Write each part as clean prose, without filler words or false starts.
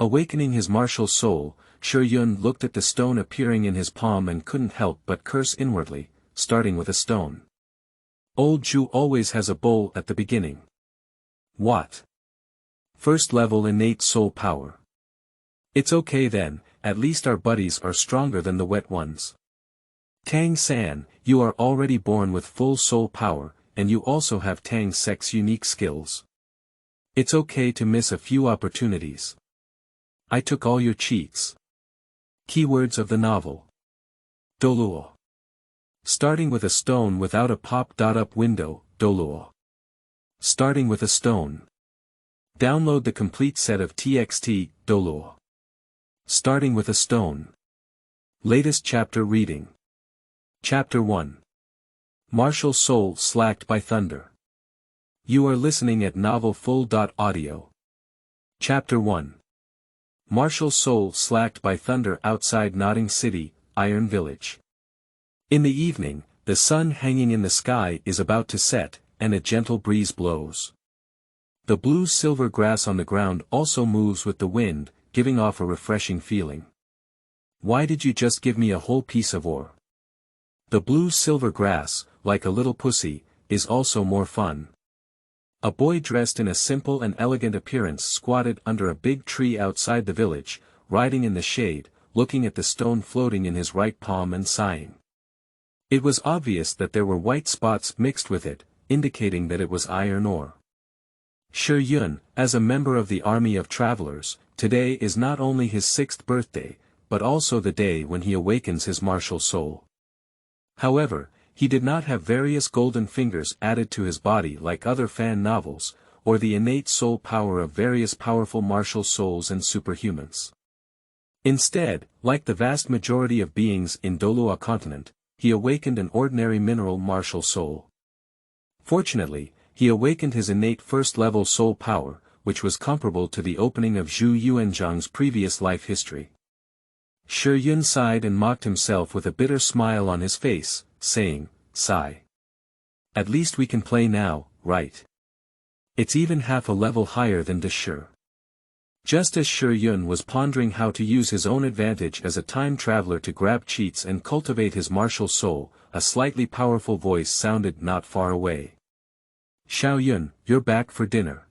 Awakening his martial soul, Shi Yun looked at the stone appearing in his palm and couldn't help but curse inwardly, starting with a stone. Old Zhu always has a bowl at the beginning. What? First level innate soul power. It's okay then, at least our buddies are stronger than the wet ones. Tang San, you are already born with full soul power, and you also have Tang Sec's unique skills. It's okay to miss a few opportunities. I took all your cheats. Keywords of the novel. Douluo. Starting with a stone without a pop-up window, Douluo. Starting with a stone. Download the complete set of TXT, Douluo. Starting with a stone. Latest chapter reading. Chapter 1. Martial Soul Slacked by Thunder. You are listening at novelfull.audio. Chapter 1. Martial Soul Slacked by Thunder outside Notting City, Iron Village. In the evening, the sun hanging in the sky is about to set, and a gentle breeze blows. The blue-silver grass on the ground also moves with the wind, giving off a refreshing feeling. Why did you just give me a whole piece of ore? The blue-silver grass, like a little pussy, is also more fun. A boy dressed in a simple and elegant appearance squatted under a big tree outside the village, riding in the shade, looking at the stone floating in his right palm and sighing. It was obvious that there were white spots mixed with it, indicating that it was iron ore. Shi Yun, as a member of the army of travelers, today is not only his 6th birthday, but also the day when he awakens his martial soul. However, he did not have various golden fingers added to his body like other fan novels, or the innate soul power of various powerful martial souls and superhumans. Instead, like the vast majority of beings in Douluo continent, he awakened an ordinary mineral martial soul. Fortunately, he awakened his innate first-level soul power, which was comparable to the opening of Zhu Yuanzhang's previous life history. Shi Yun sighed and mocked himself with a bitter smile on his face, saying, "Sigh. At least we can play now, right? It's even half a level higher than Shi." Just as Shi Yun was pondering how to use his own advantage as a time traveler to grab cheats and cultivate his martial soul, a slightly powerful voice sounded not far away. "Xiao Yun, you're back for dinner."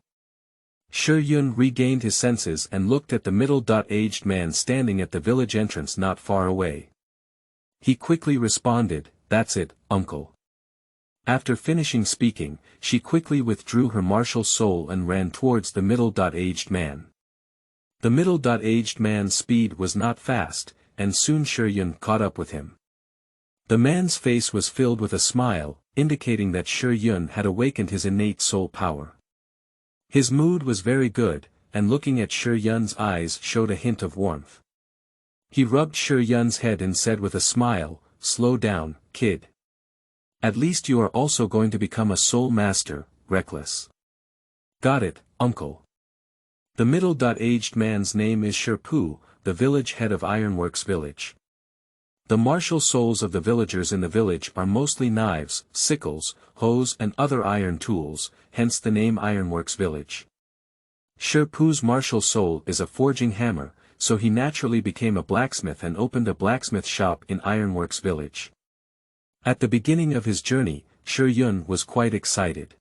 Shi Yun regained his senses and looked at the middle-aged man standing at the village entrance not far away. He quickly responded, "That's it, uncle." After finishing speaking, she quickly withdrew her martial soul and ran towards the middle-aged man. The middle-aged man's speed was not fast, and soon Shi Yun caught up with him. The man's face was filled with a smile, indicating that Shi Yun had awakened his innate soul power. His mood was very good, and looking at Shi Yun's eyes showed a hint of warmth. He rubbed Shi Yun's head and said with a smile, "Slow down, kid. At least you are also going to become a soul master, reckless." "Got it, uncle." The middle-aged man's name is Shi, the village head of Ironworks village. The martial souls of the villagers in the village are mostly knives, sickles, hoes and other iron tools, hence the name Ironworks village. Shi's martial soul is a forging hammer, so he naturally became a blacksmith and opened a blacksmith shop in Ironworks village. At the beginning of his journey, Shi Yun was quite excited.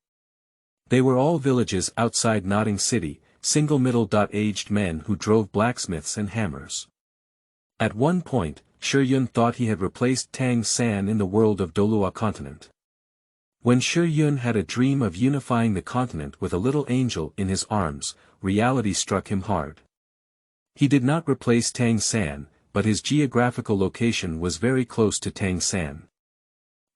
They were all villages outside Notting City, single middle-aged men who drove blacksmiths and hammers. At one point, Shi Yun thought he had replaced Tang San in the world of Douluo continent. When Shi Yun had a dream of unifying the continent with a little angel in his arms, reality struck him hard. He did not replace Tang San, but his geographical location was very close to Tang San.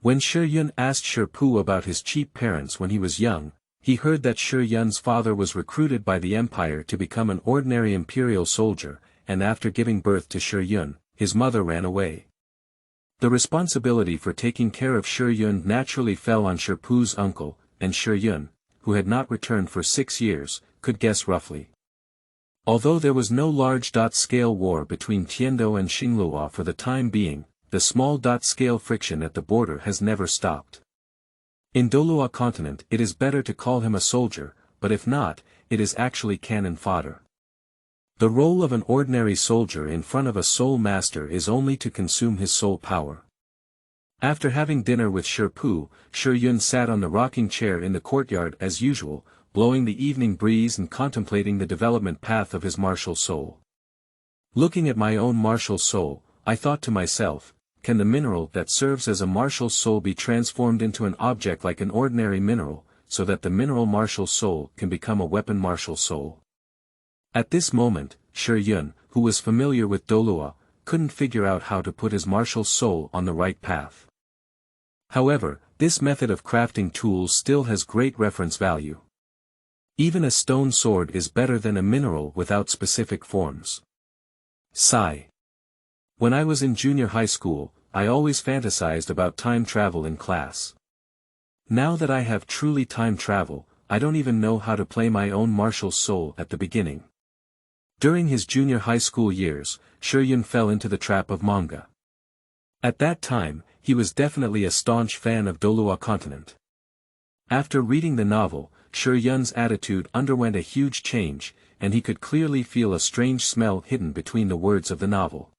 When Shi Yun asked Shi about his cheap parents when he was young, he heard that Shi Yun's father was recruited by the empire to become an ordinary imperial soldier, and after giving birth to Shi Yun, his mother ran away. The responsibility for taking care of Shi Yun naturally fell on Shi's uncle, and Shi Yun, who had not returned for 6 years, could guess roughly. Although there was no large-scale war between Tiando and Xingluo for the time being, the small-scale friction at the border has never stopped. In Douluo continent it is better to call him a soldier, but if not, it is actually cannon fodder. The role of an ordinary soldier in front of a soul master is only to consume his soul power. After having dinner with Shi Yun sat on the rocking chair in the courtyard as usual, blowing the evening breeze and contemplating the development path of his martial soul. Looking at my own martial soul, I thought to myself, can the mineral that serves as a martial soul be transformed into an object like an ordinary mineral, so that the mineral martial soul can become a weapon martial soul? At this moment, Shi Yun, who was familiar with Douluo, couldn't figure out how to put his martial soul on the right path. However, this method of crafting tools still has great reference value. Even a stone sword is better than a mineral without specific forms. Sigh. When I was in junior high school, I always fantasized about time travel in class. Now that I have truly time travel, I don't even know how to play my own martial soul at the beginning. During his junior high school years, Shi Yun fell into the trap of manga. At that time, he was definitely a staunch fan of Douluo continent. After reading the novel, Shi Yun's attitude underwent a huge change, and he could clearly feel a strange smell hidden between the words of the novel.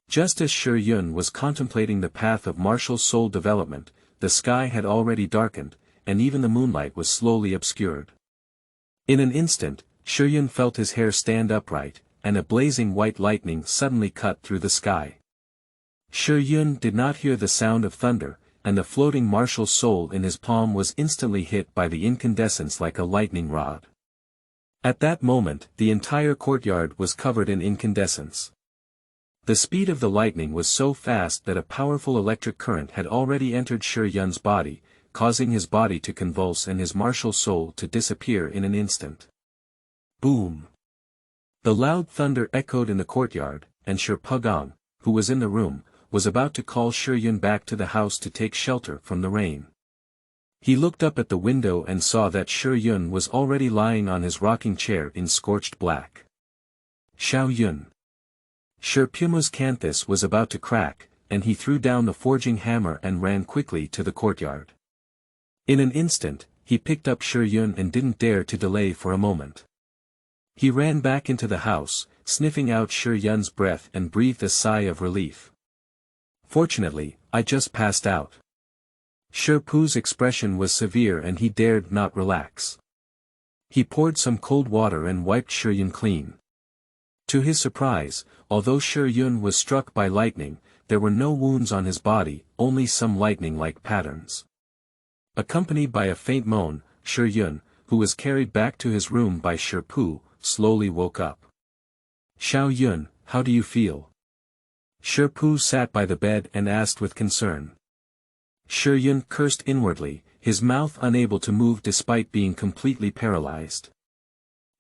Just as Shi Yun was contemplating the path of martial soul development, the sky had already darkened, and even the moonlight was slowly obscured. In an instant, Shi Yun felt his hair stand upright, and a blazing white lightning suddenly cut through the sky. Shi Yun did not hear the sound of thunder, and the floating martial soul in his palm was instantly hit by the incandescence like a lightning rod. At that moment, the entire courtyard was covered in incandescence. The speed of the lightning was so fast that a powerful electric current had already entered Shi Yun's body, causing his body to convulse and his martial soul to disappear in an instant. Boom! The loud thunder echoed in the courtyard, and Shi Pugong, who was in the room, was about to call Shi Yun back to the house to take shelter from the rain. He looked up at the window and saw that Shi Yun was already lying on his rocking chair in scorched black. Xiao Yun. Shi Puma's canthus was about to crack, and he threw down the forging hammer and ran quickly to the courtyard. In an instant, he picked up Shi Yun and didn't dare to delay for a moment. He ran back into the house, sniffing out Shi Yun's breath and breathed a sigh of relief. Fortunately, I just passed out. Shi Pu's expression was severe and he dared not relax. He poured some cold water and wiped Shi Yun clean. To his surprise, although Shi Yun was struck by lightning, there were no wounds on his body, only some lightning-like patterns. Accompanied by a faint moan, Shi Yun, who was carried back to his room by Shi Pu, slowly woke up. Xiao Yun, how do you feel? Shi Pu sat by the bed and asked with concern. Shi Yun cursed inwardly, his mouth unable to move despite being completely paralyzed.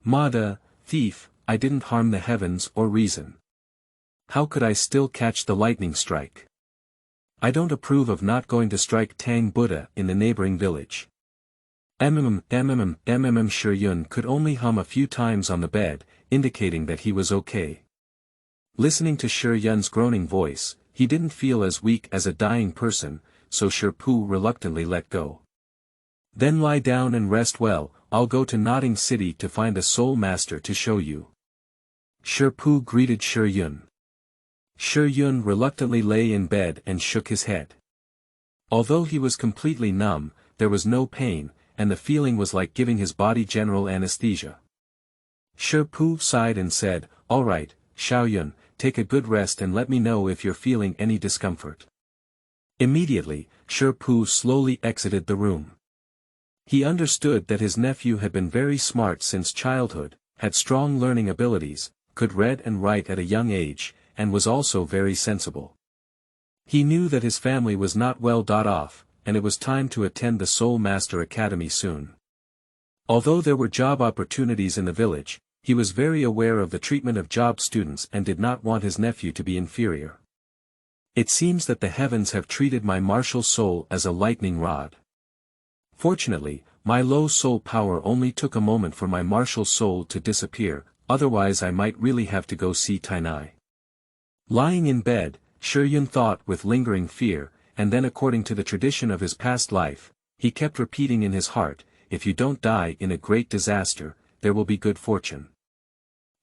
Mada, thief, I didn't harm the heavens or reason. How could I still catch the lightning strike? I don't approve of not going to strike Tang Buddha in the neighboring village. Shi Yun could only hum a few times on the bed, indicating that he was okay. Listening to Shi Yun's groaning voice, he didn't feel as weak as a dying person, so Shi Pu reluctantly let go. Then lie down and rest well, I'll go to Notting City to find a soul master to show you. Shi Pu greeted Shi Yun. Shi Yun reluctantly lay in bed and shook his head. Although he was completely numb, there was no pain, and the feeling was like giving his body general anesthesia. Shi Pu sighed and said, all right, Xiao Yun, take a good rest and let me know if you're feeling any discomfort. Immediately, Shi Pu slowly exited the room. He understood that his nephew had been very smart since childhood, had strong learning abilities, could read and write at a young age, and was also very sensible. He knew that his family was not well off, and it was time to attend the Soul Master Academy soon. Although there were job opportunities in the village, he was very aware of the treatment of job students and did not want his nephew to be inferior. It seems that the heavens have treated my martial soul as a lightning rod. Fortunately, my low soul power only took a moment for my martial soul to disappear, otherwise I might really have to go see Tainai. Lying in bed, Shi Yun thought with lingering fear, and then according to the tradition of his past life, he kept repeating in his heart, if you don't die in a great disaster, there will be good fortune.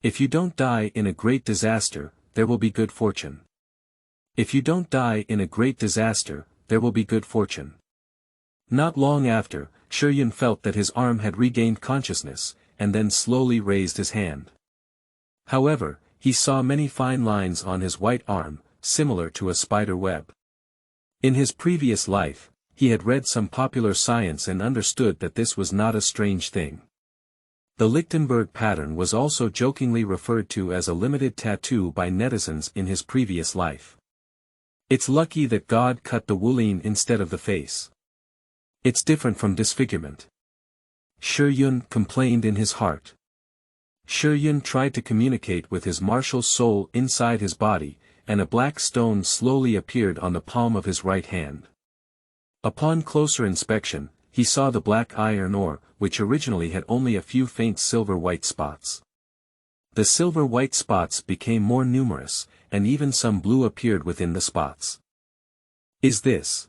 If you don't die in a great disaster, there will be good fortune. If you don't die in a great disaster, there will be good fortune. Not long after, Shuyun felt that his arm had regained consciousness, and then slowly raised his hand. However, he saw many fine lines on his white arm, similar to a spider web. In his previous life, he had read some popular science and understood that this was not a strange thing. The Lichtenberg pattern was also jokingly referred to as a limited tattoo by netizens in his previous life. It's lucky that God cut the Wulin instead of the face. It's different from disfigurement. Shuyun complained in his heart. Shuyun tried to communicate with his martial soul inside his body, and a black stone slowly appeared on the palm of his right hand. Upon closer inspection, he saw the black iron ore, which originally had only a few faint silver-white spots. The silver-white spots became more numerous, and even some blue appeared within the spots. Is this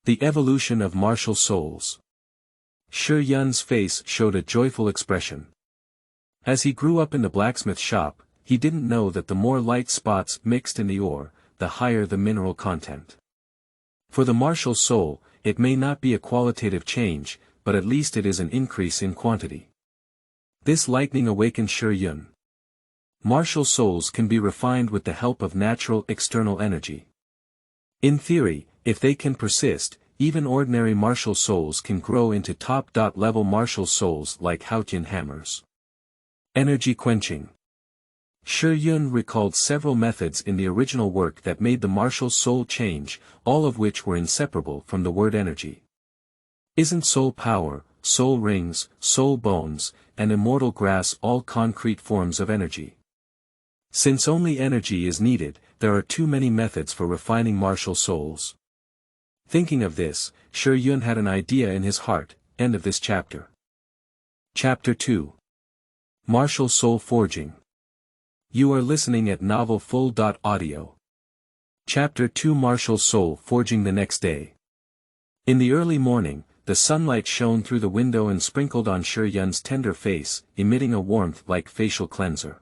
the evolution of martial souls? Shuyun's face showed a joyful expression. As he grew up in the blacksmith shop, he didn't know that the more light spots mixed in the ore, the higher the mineral content. For the martial soul, it may not be a qualitative change, but at least it is an increase in quantity. This lightning awakened Shuyun. Martial souls can be refined with the help of natural external energy. In theory, if they can persist, even ordinary martial souls can grow into top-level martial souls like Haotian hammers. Energy quenching. Shuyun recalled several methods in the original work that made the martial soul change, all of which were inseparable from the word energy. Isn't soul power, soul rings, soul bones, and immortal grass all concrete forms of energy? Since only energy is needed, there are too many methods for refining martial souls. Thinking of this, Shuyun had an idea in his heart. End of this chapter. Chapter 2. Martial Soul Forging. You are listening at novelfull.audio. Chapter 2. Martial Soul Forging. The next day. In the early morning, the sunlight shone through the window and sprinkled on Shuyun's tender face, emitting a warmth like facial cleanser.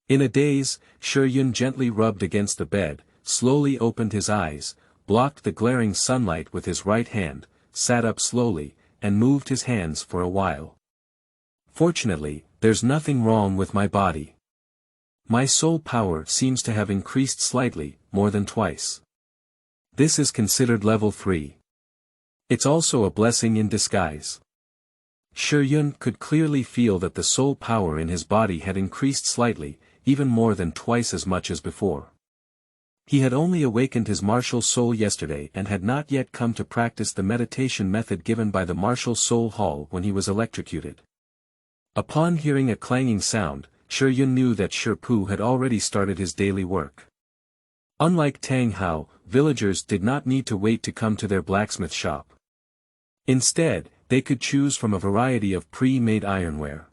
In a daze, Shuyun gently rubbed against the bed, slowly opened his eyes, blocked the glaring sunlight with his right hand, sat up slowly, and moved his hands for a while. Fortunately, there's nothing wrong with my body. My soul power seems to have increased slightly, more than twice. This is considered level 3. It's also a blessing in disguise. Shuyun could clearly feel that the soul power in his body had increased slightly, even more than twice as much as before. He had only awakened his martial soul yesterday and had not yet come to practice the meditation method given by the martial soul hall when he was electrocuted. Upon hearing a clanging sound, Shuyun knew that Shurpu had already started his daily work. Unlike Tang Hao, villagers did not need to wait to come to their blacksmith shop. Instead, they could choose from a variety of pre-made ironware.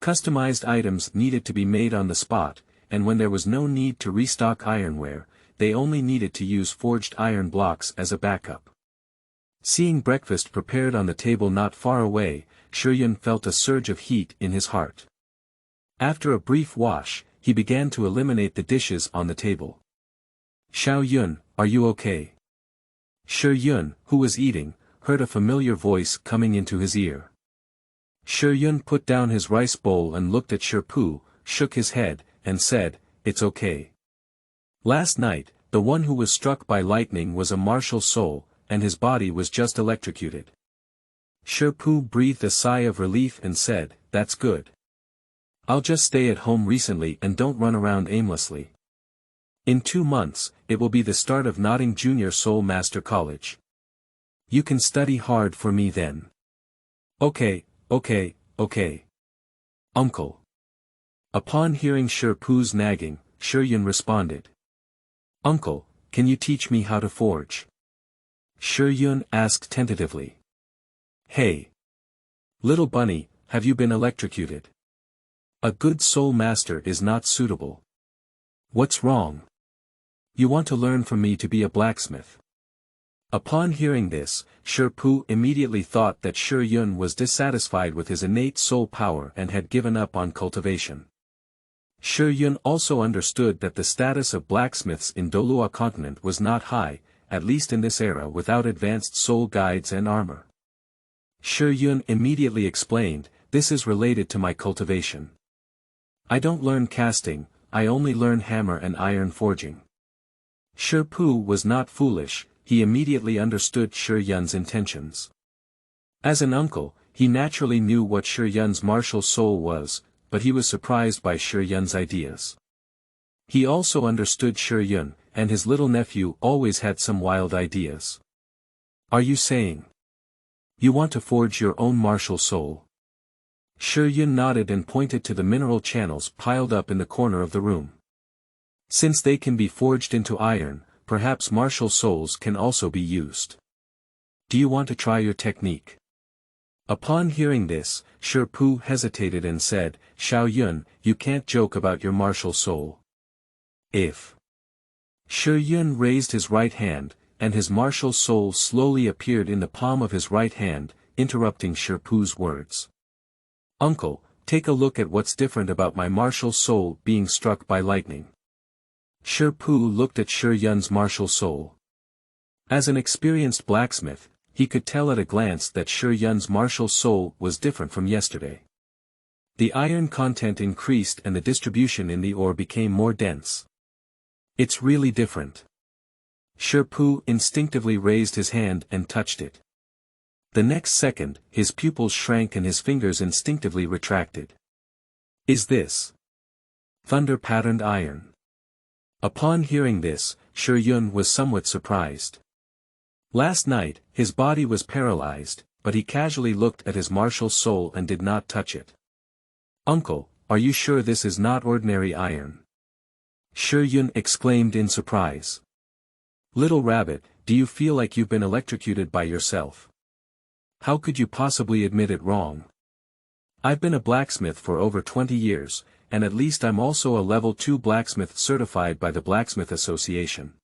Customized items needed to be made on the spot, and when there was no need to restock ironware, they only needed to use forged iron blocks as a backup. Seeing breakfast prepared on the table not far away, Shuyun felt a surge of heat in his heart. After a brief wash, he began to eliminate the dishes on the table. "Xiaoyun, are you okay?" Shuyun, who was eating, heard a familiar voice coming into his ear. Shuyun put down his rice bowl and looked at Shurpu, shook his head, and said, "It's okay. Last night, the one who was struck by lightning was a martial soul, and his body was just electrocuted." Shurpu breathed a sigh of relief and said, "That's good. I'll just stay at home recently and don't run around aimlessly. In 2 months, it will be the start of Notting Junior Soul Master College. You can study hard for me then." Okay. Uncle." Upon hearing Shurpu's nagging, Shuyun responded. "Uncle, can you teach me how to forge?" Shuyun asked tentatively. "Hey. Little bunny, have you been electrocuted? A good soul master is not suitable. What's wrong? You want to learn from me to be a blacksmith?" Upon hearing this, Shi immediately thought that Shi Yun was dissatisfied with his innate soul power and had given up on cultivation. Shi Yun also understood that the status of blacksmiths in Douluo continent was not high, at least in this era without advanced soul guides and armor. Shi Yun immediately explained, "This is related to my cultivation. I don't learn casting, I only learn hammer and iron forging." Shi was not foolish, he immediately understood Shi Yun's intentions. As an uncle, he naturally knew what Shi Yun's martial soul was, but he was surprised by Shi Yun's ideas. He also understood Shi Yun, and his little nephew always had some wild ideas. "Are you saying you want to forge your own martial soul?" Shi Yun nodded and pointed to the mineral channels piled up in the corner of the room. "Since they can be forged into iron, perhaps martial souls can also be used. Do you want to try your technique?" Upon hearing this, Shi hesitated and said, "Xiao Yun, you can't joke about your martial soul. If..." Shi Yun raised his right hand, and his martial soul slowly appeared in the palm of his right hand, interrupting Shi words. "Uncle, take a look at what's different about my martial soul being struck by lightning." Shi looked at Shi Yun's martial soul. As an experienced blacksmith, he could tell at a glance that Shi Yun's martial soul was different from yesterday. The iron content increased and the distribution in the ore became more dense. "It's really different." Shi instinctively raised his hand and touched it. The next second, his pupils shrank and his fingers instinctively retracted. "Is this thunder-patterned iron?" Upon hearing this, Shi Yun was somewhat surprised. Last night, his body was paralyzed, but he casually looked at his martial soul and did not touch it. "Uncle, are you sure this is not ordinary iron?" Shi Yun exclaimed in surprise. "Little rabbit, do you feel like you've been electrocuted by yourself? How could you possibly admit it wrong? I've been a blacksmith for over 20 years, and at least I'm also a level 2 blacksmith certified by the Blacksmith Association.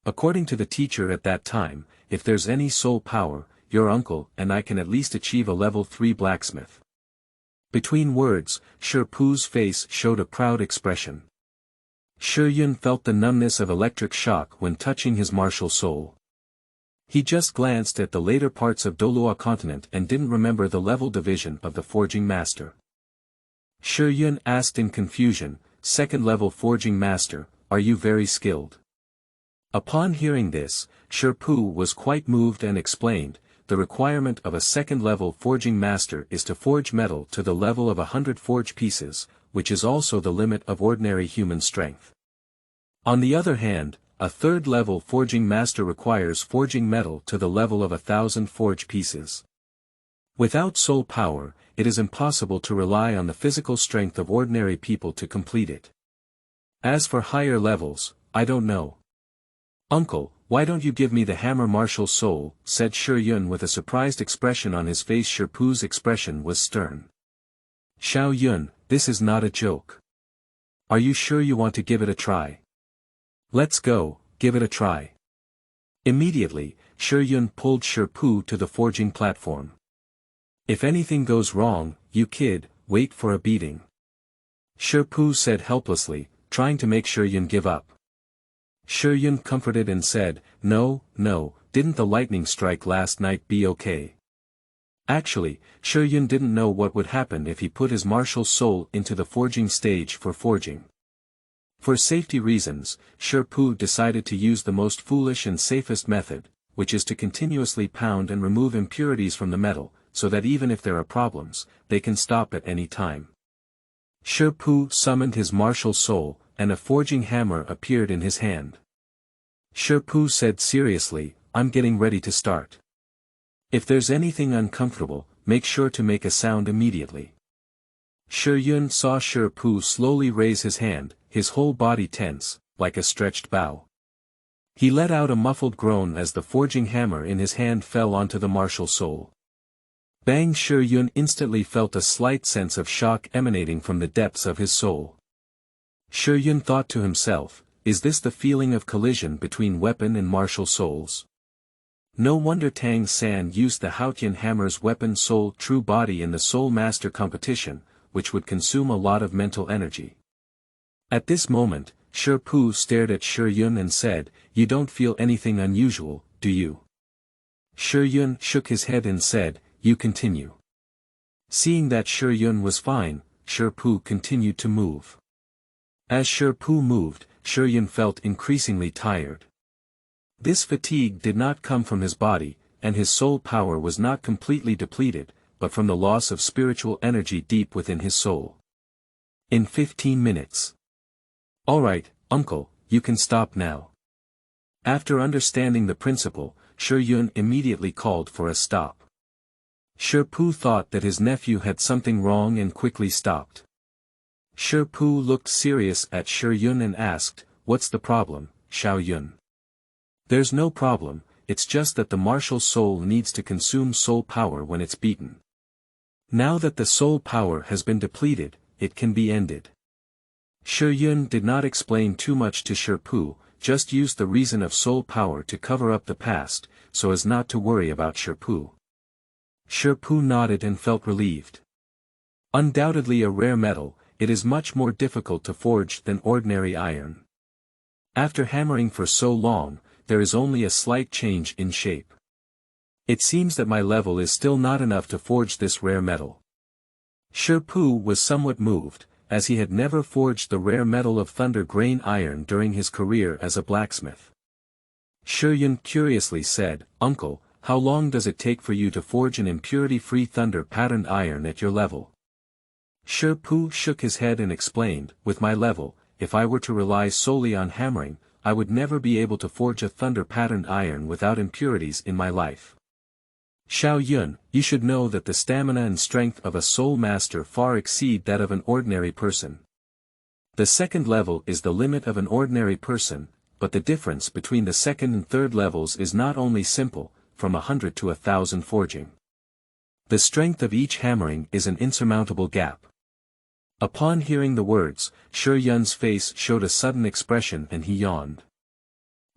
According to the teacher at that time, if there's any soul power, your uncle and I can at least achieve a level 3 blacksmith." Between words, Shi face showed a proud expression. Shi Yun felt the numbness of electric shock when touching his martial soul. He just glanced at the later parts of Douluo continent and didn't remember the level division of the forging master. Shi Yun asked in confusion, "Second level forging master, are you very skilled?" Upon hearing this, Shi was quite moved and explained, "The requirement of a second level forging master is to forge metal to the level of 100 forge pieces, which is also the limit of ordinary human strength. On the other hand, a third level forging master requires forging metal to the level of 1,000 forge pieces. Without soul power, it is impossible to rely on the physical strength of ordinary people to complete it. As for higher levels, I don't know." "Uncle, why don't you give me the hammer martial soul?" said Shi Yun with a surprised expression on his face. Shi expression was stern. "Xiao Yun, this is not a joke. Are you sure you want to give it a try? Let's go, give it a try." Immediately, Shi Yun pulled Shi to the forging platform. "If anything goes wrong, you kid, wait for a beating," Shi said helplessly, trying to make Shi Yun give up. Shi Yun comforted and said, No, didn't the lightning strike last night be okay?" Actually, Shi Yun didn't know what would happen if he put his martial soul into the forging stage for forging. For safety reasons, Shi decided to use the most foolish and safest method, which is to continuously pound and remove impurities from the metal, so that even if there are problems, they can stop at any time. Shi summoned his martial soul, and a forging hammer appeared in his hand. Shi said seriously, "I'm getting ready to start. If there's anything uncomfortable, make sure to make a sound immediately." Shi Yun saw Shi slowly raise his hand, his whole body tense, like a stretched bow. He let out a muffled groan as the forging hammer in his hand fell onto the martial soul. Bang! Shi Yun instantly felt a slight sense of shock emanating from the depths of his soul. Shi Yun thought to himself, is this the feeling of collision between weapon and martial souls? No wonder Tang San used the Haotian hammer's weapon Soul True Body in the Soul Master competition, which would consume a lot of mental energy. At this moment, Shi Pu stared at Shi Yun and said, "You don't feel anything unusual, do you?" Shi Yun shook his head and said, "You continue." Seeing that Shi Yun was fine, Shi Pu continued to move. As Shi Pu moved, Shi Yun felt increasingly tired. This fatigue did not come from his body, and his soul power was not completely depleted, but from the loss of spiritual energy deep within his soul. In 15 minutes. "All right, uncle, you can stop now." After understanding the principle, Shi Yun immediately called for a stop. Shi Pu thought that his nephew had something wrong and quickly stopped. Shi Pu looked serious at Shi Yun and asked, "What's the problem, Xiao Yun?" "There's no problem, it's just that the martial soul needs to consume soul power when it's beaten. Now that the soul power has been depleted, it can be ended." Shi Yun did not explain too much to Shi Pu, just used the reason of soul power to cover up the past, so as not to worry about Shi Pu. Shi Pu nodded and felt relieved. Undoubtedly a rare metal, it is much more difficult to forge than ordinary iron. After hammering for so long, there is only a slight change in shape. It seems that my level is still not enough to forge this rare metal. Shi Pu was somewhat moved, as he had never forged the rare metal of thunder grain iron during his career as a blacksmith. Shi Yun curiously said, "Uncle, how long does it take for you to forge an impurity-free thunder-patterned iron at your level?" Shi Pu shook his head and explained, "With my level, if I were to rely solely on hammering, I would never be able to forge a thunder-patterned iron without impurities in my life. Xiao Yun, you should know that the stamina and strength of a soul master far exceed that of an ordinary person. The second level is the limit of an ordinary person, but the difference between the second and third levels is not only simple, from 100 to 1,000 forging. The strength of each hammering is an insurmountable gap." Upon hearing the words, Shi Yun's face showed a sudden expression and he yawned.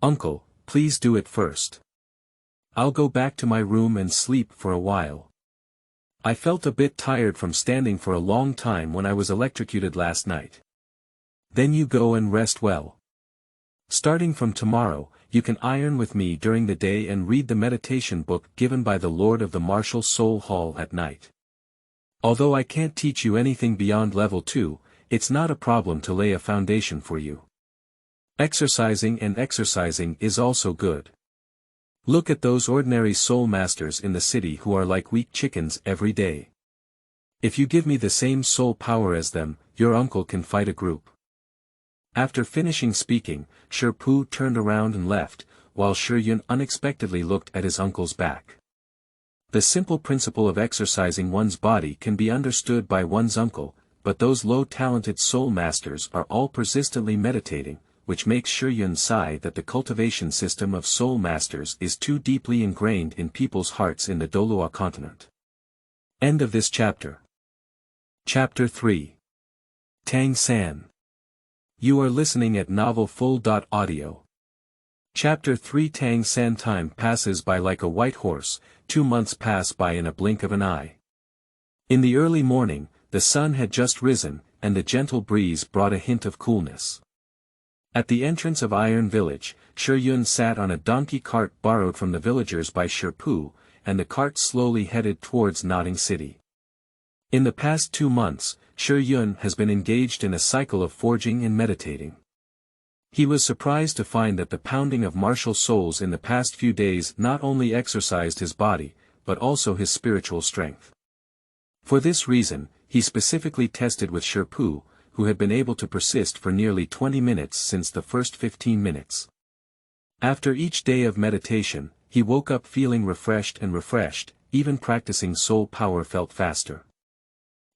"Uncle, please do it first. I'll go back to my room and sleep for a while. I felt a bit tired from standing for a long time when I was electrocuted last night." "Then you go and rest well. Starting from tomorrow, you can iron with me during the day and read the meditation book given by the Lord of the Martial Soul Hall at night. Although I can't teach you anything beyond level 2, it's not a problem to lay a foundation for you. Exercising is also good. Look at those ordinary soul masters in the city who are like weak chickens every day. If you give me the same soul power as them, your uncle can fight a group." After finishing speaking, Shi Pu turned around and left, while Shi Yun unexpectedly looked at his uncle's back. The simple principle of exercising one's body can be understood by one's uncle, but those low-talented soul masters are all persistently meditating, which makes Shi Yun sigh that the cultivation system of soul masters is too deeply ingrained in people's hearts in the Douluo continent. End of this chapter. Chapter 3. Tang San. You are listening at novelfull.audio. Chapter 3. Tang San. Time passes by like a white horse, 2 months pass by in a blink of an eye. In the early morning, the sun had just risen, and the gentle breeze brought a hint of coolness. At the entrance of Iron Village, Shi Yun sat on a donkey cart borrowed from the villagers by Shi Pu, and the cart slowly headed towards Nodding City. In the past 2 months, Shi Yun has been engaged in a cycle of forging and meditating. He was surprised to find that the pounding of martial souls in the past few days not only exercised his body, but also his spiritual strength. For this reason, he specifically tested with Shi Pu, who had been able to persist for nearly 20 minutes since the first 15 minutes. After each day of meditation, he woke up feeling refreshed, even practicing soul power felt faster.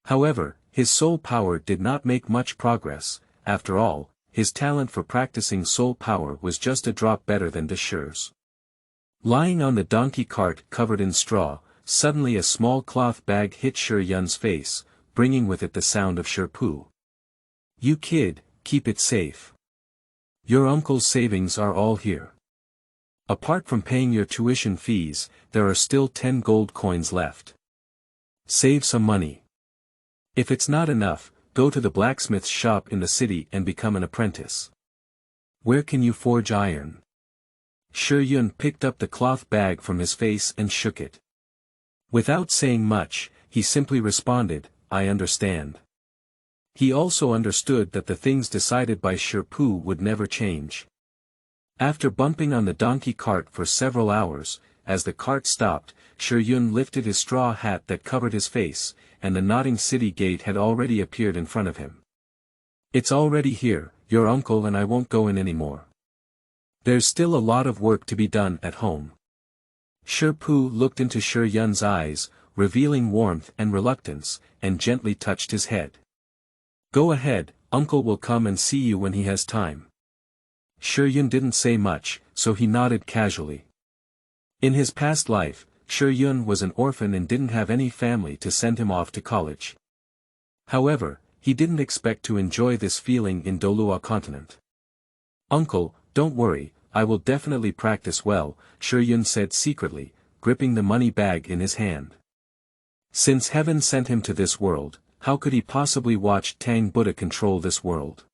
However, his soul power did not make much progress. After all, his talent for practicing soul power was just a drop better than Shi's. Lying on the donkey cart covered in straw, suddenly a small cloth bag hit Shi Yun's face, bringing with it the sound of Shi Pu. "You kid, keep it safe. Your uncle's savings are all here." Apart from paying your tuition fees, there are still 10 gold coins left. Save some money. If it's not enough, go to the blacksmith's shop in the city and become an apprentice. Where can you forge iron? Shi Yun picked up the cloth bag from his face and shook it. Without saying much, he simply responded, I understand. He also understood that the things decided by Shi Pu would never change. After bumping on the donkey cart for several hours, as the cart stopped, Shi Yun lifted his straw hat that covered his face, and the nodding city gate had already appeared in front of him. It's already here, your uncle and I won't go in anymore. There's still a lot of work to be done at home. Shi Pu looked into Shi Yun's eyes, revealing warmth and reluctance, and gently touched his head. Go ahead, uncle will come and see you when he has time. Shi Yun didn't say much, so he nodded casually. In his past life, Shi Yun was an orphan and didn't have any family to send him off to college. However, he didn't expect to enjoy this feeling in Douluo continent. Uncle, don't worry, I will definitely practice well, Shi Yun said secretly, gripping the money bag in his hand. Since heaven sent him to this world, how could he possibly watch Tang Buddha control this world?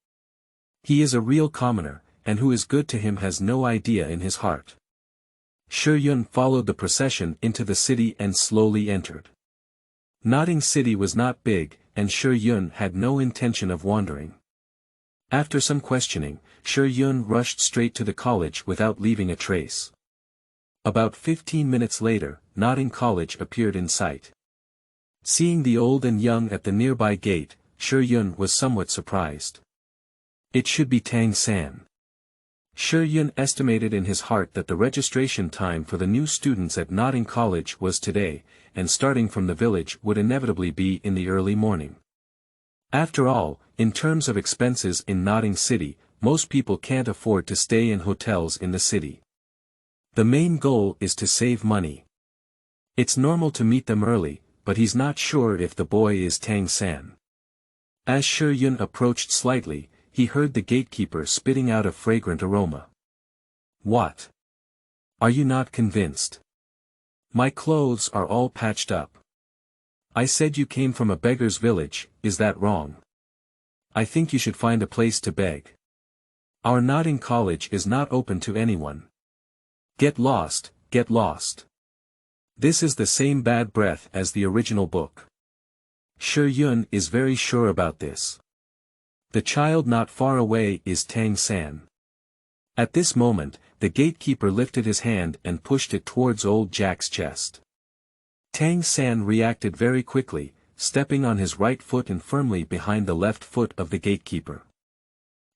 He is a real commoner, and who is good to him has no idea in his heart. Shi Yun followed the procession into the city and slowly entered. Nodding City was not big, and Shi Yun had no intention of wandering. After some questioning, Shi Yun rushed straight to the college without leaving a trace. About 15 minutes later, Nodding College appeared in sight. Seeing the old and young at the nearby gate, Shi Yun was somewhat surprised. It should be Tang San. Shi Yun estimated in his heart that the registration time for the new students at Nodding College was today, and starting from the village would inevitably be in the early morning. After all, in terms of expenses in Nodding City, most people can't afford to stay in hotels in the city. The main goal is to save money. It's normal to meet them early, but he's not sure if the boy is Tang San. As Shi Yun approached slightly, he heard the gatekeeper spitting out a fragrant aroma. What? Are you not convinced? My clothes are all patched up. I said you came from a beggar's village, is that wrong? I think you should find a place to beg. Our Nodding College is not open to anyone. Get lost, get lost. This is the same bad breath as the original book. Shi Yun is very sure about this. The child not far away is Tang San. At this moment, the gatekeeper lifted his hand and pushed it towards old Jack's chest. Tang San reacted very quickly, stepping on his right foot and firmly behind the left foot of the gatekeeper.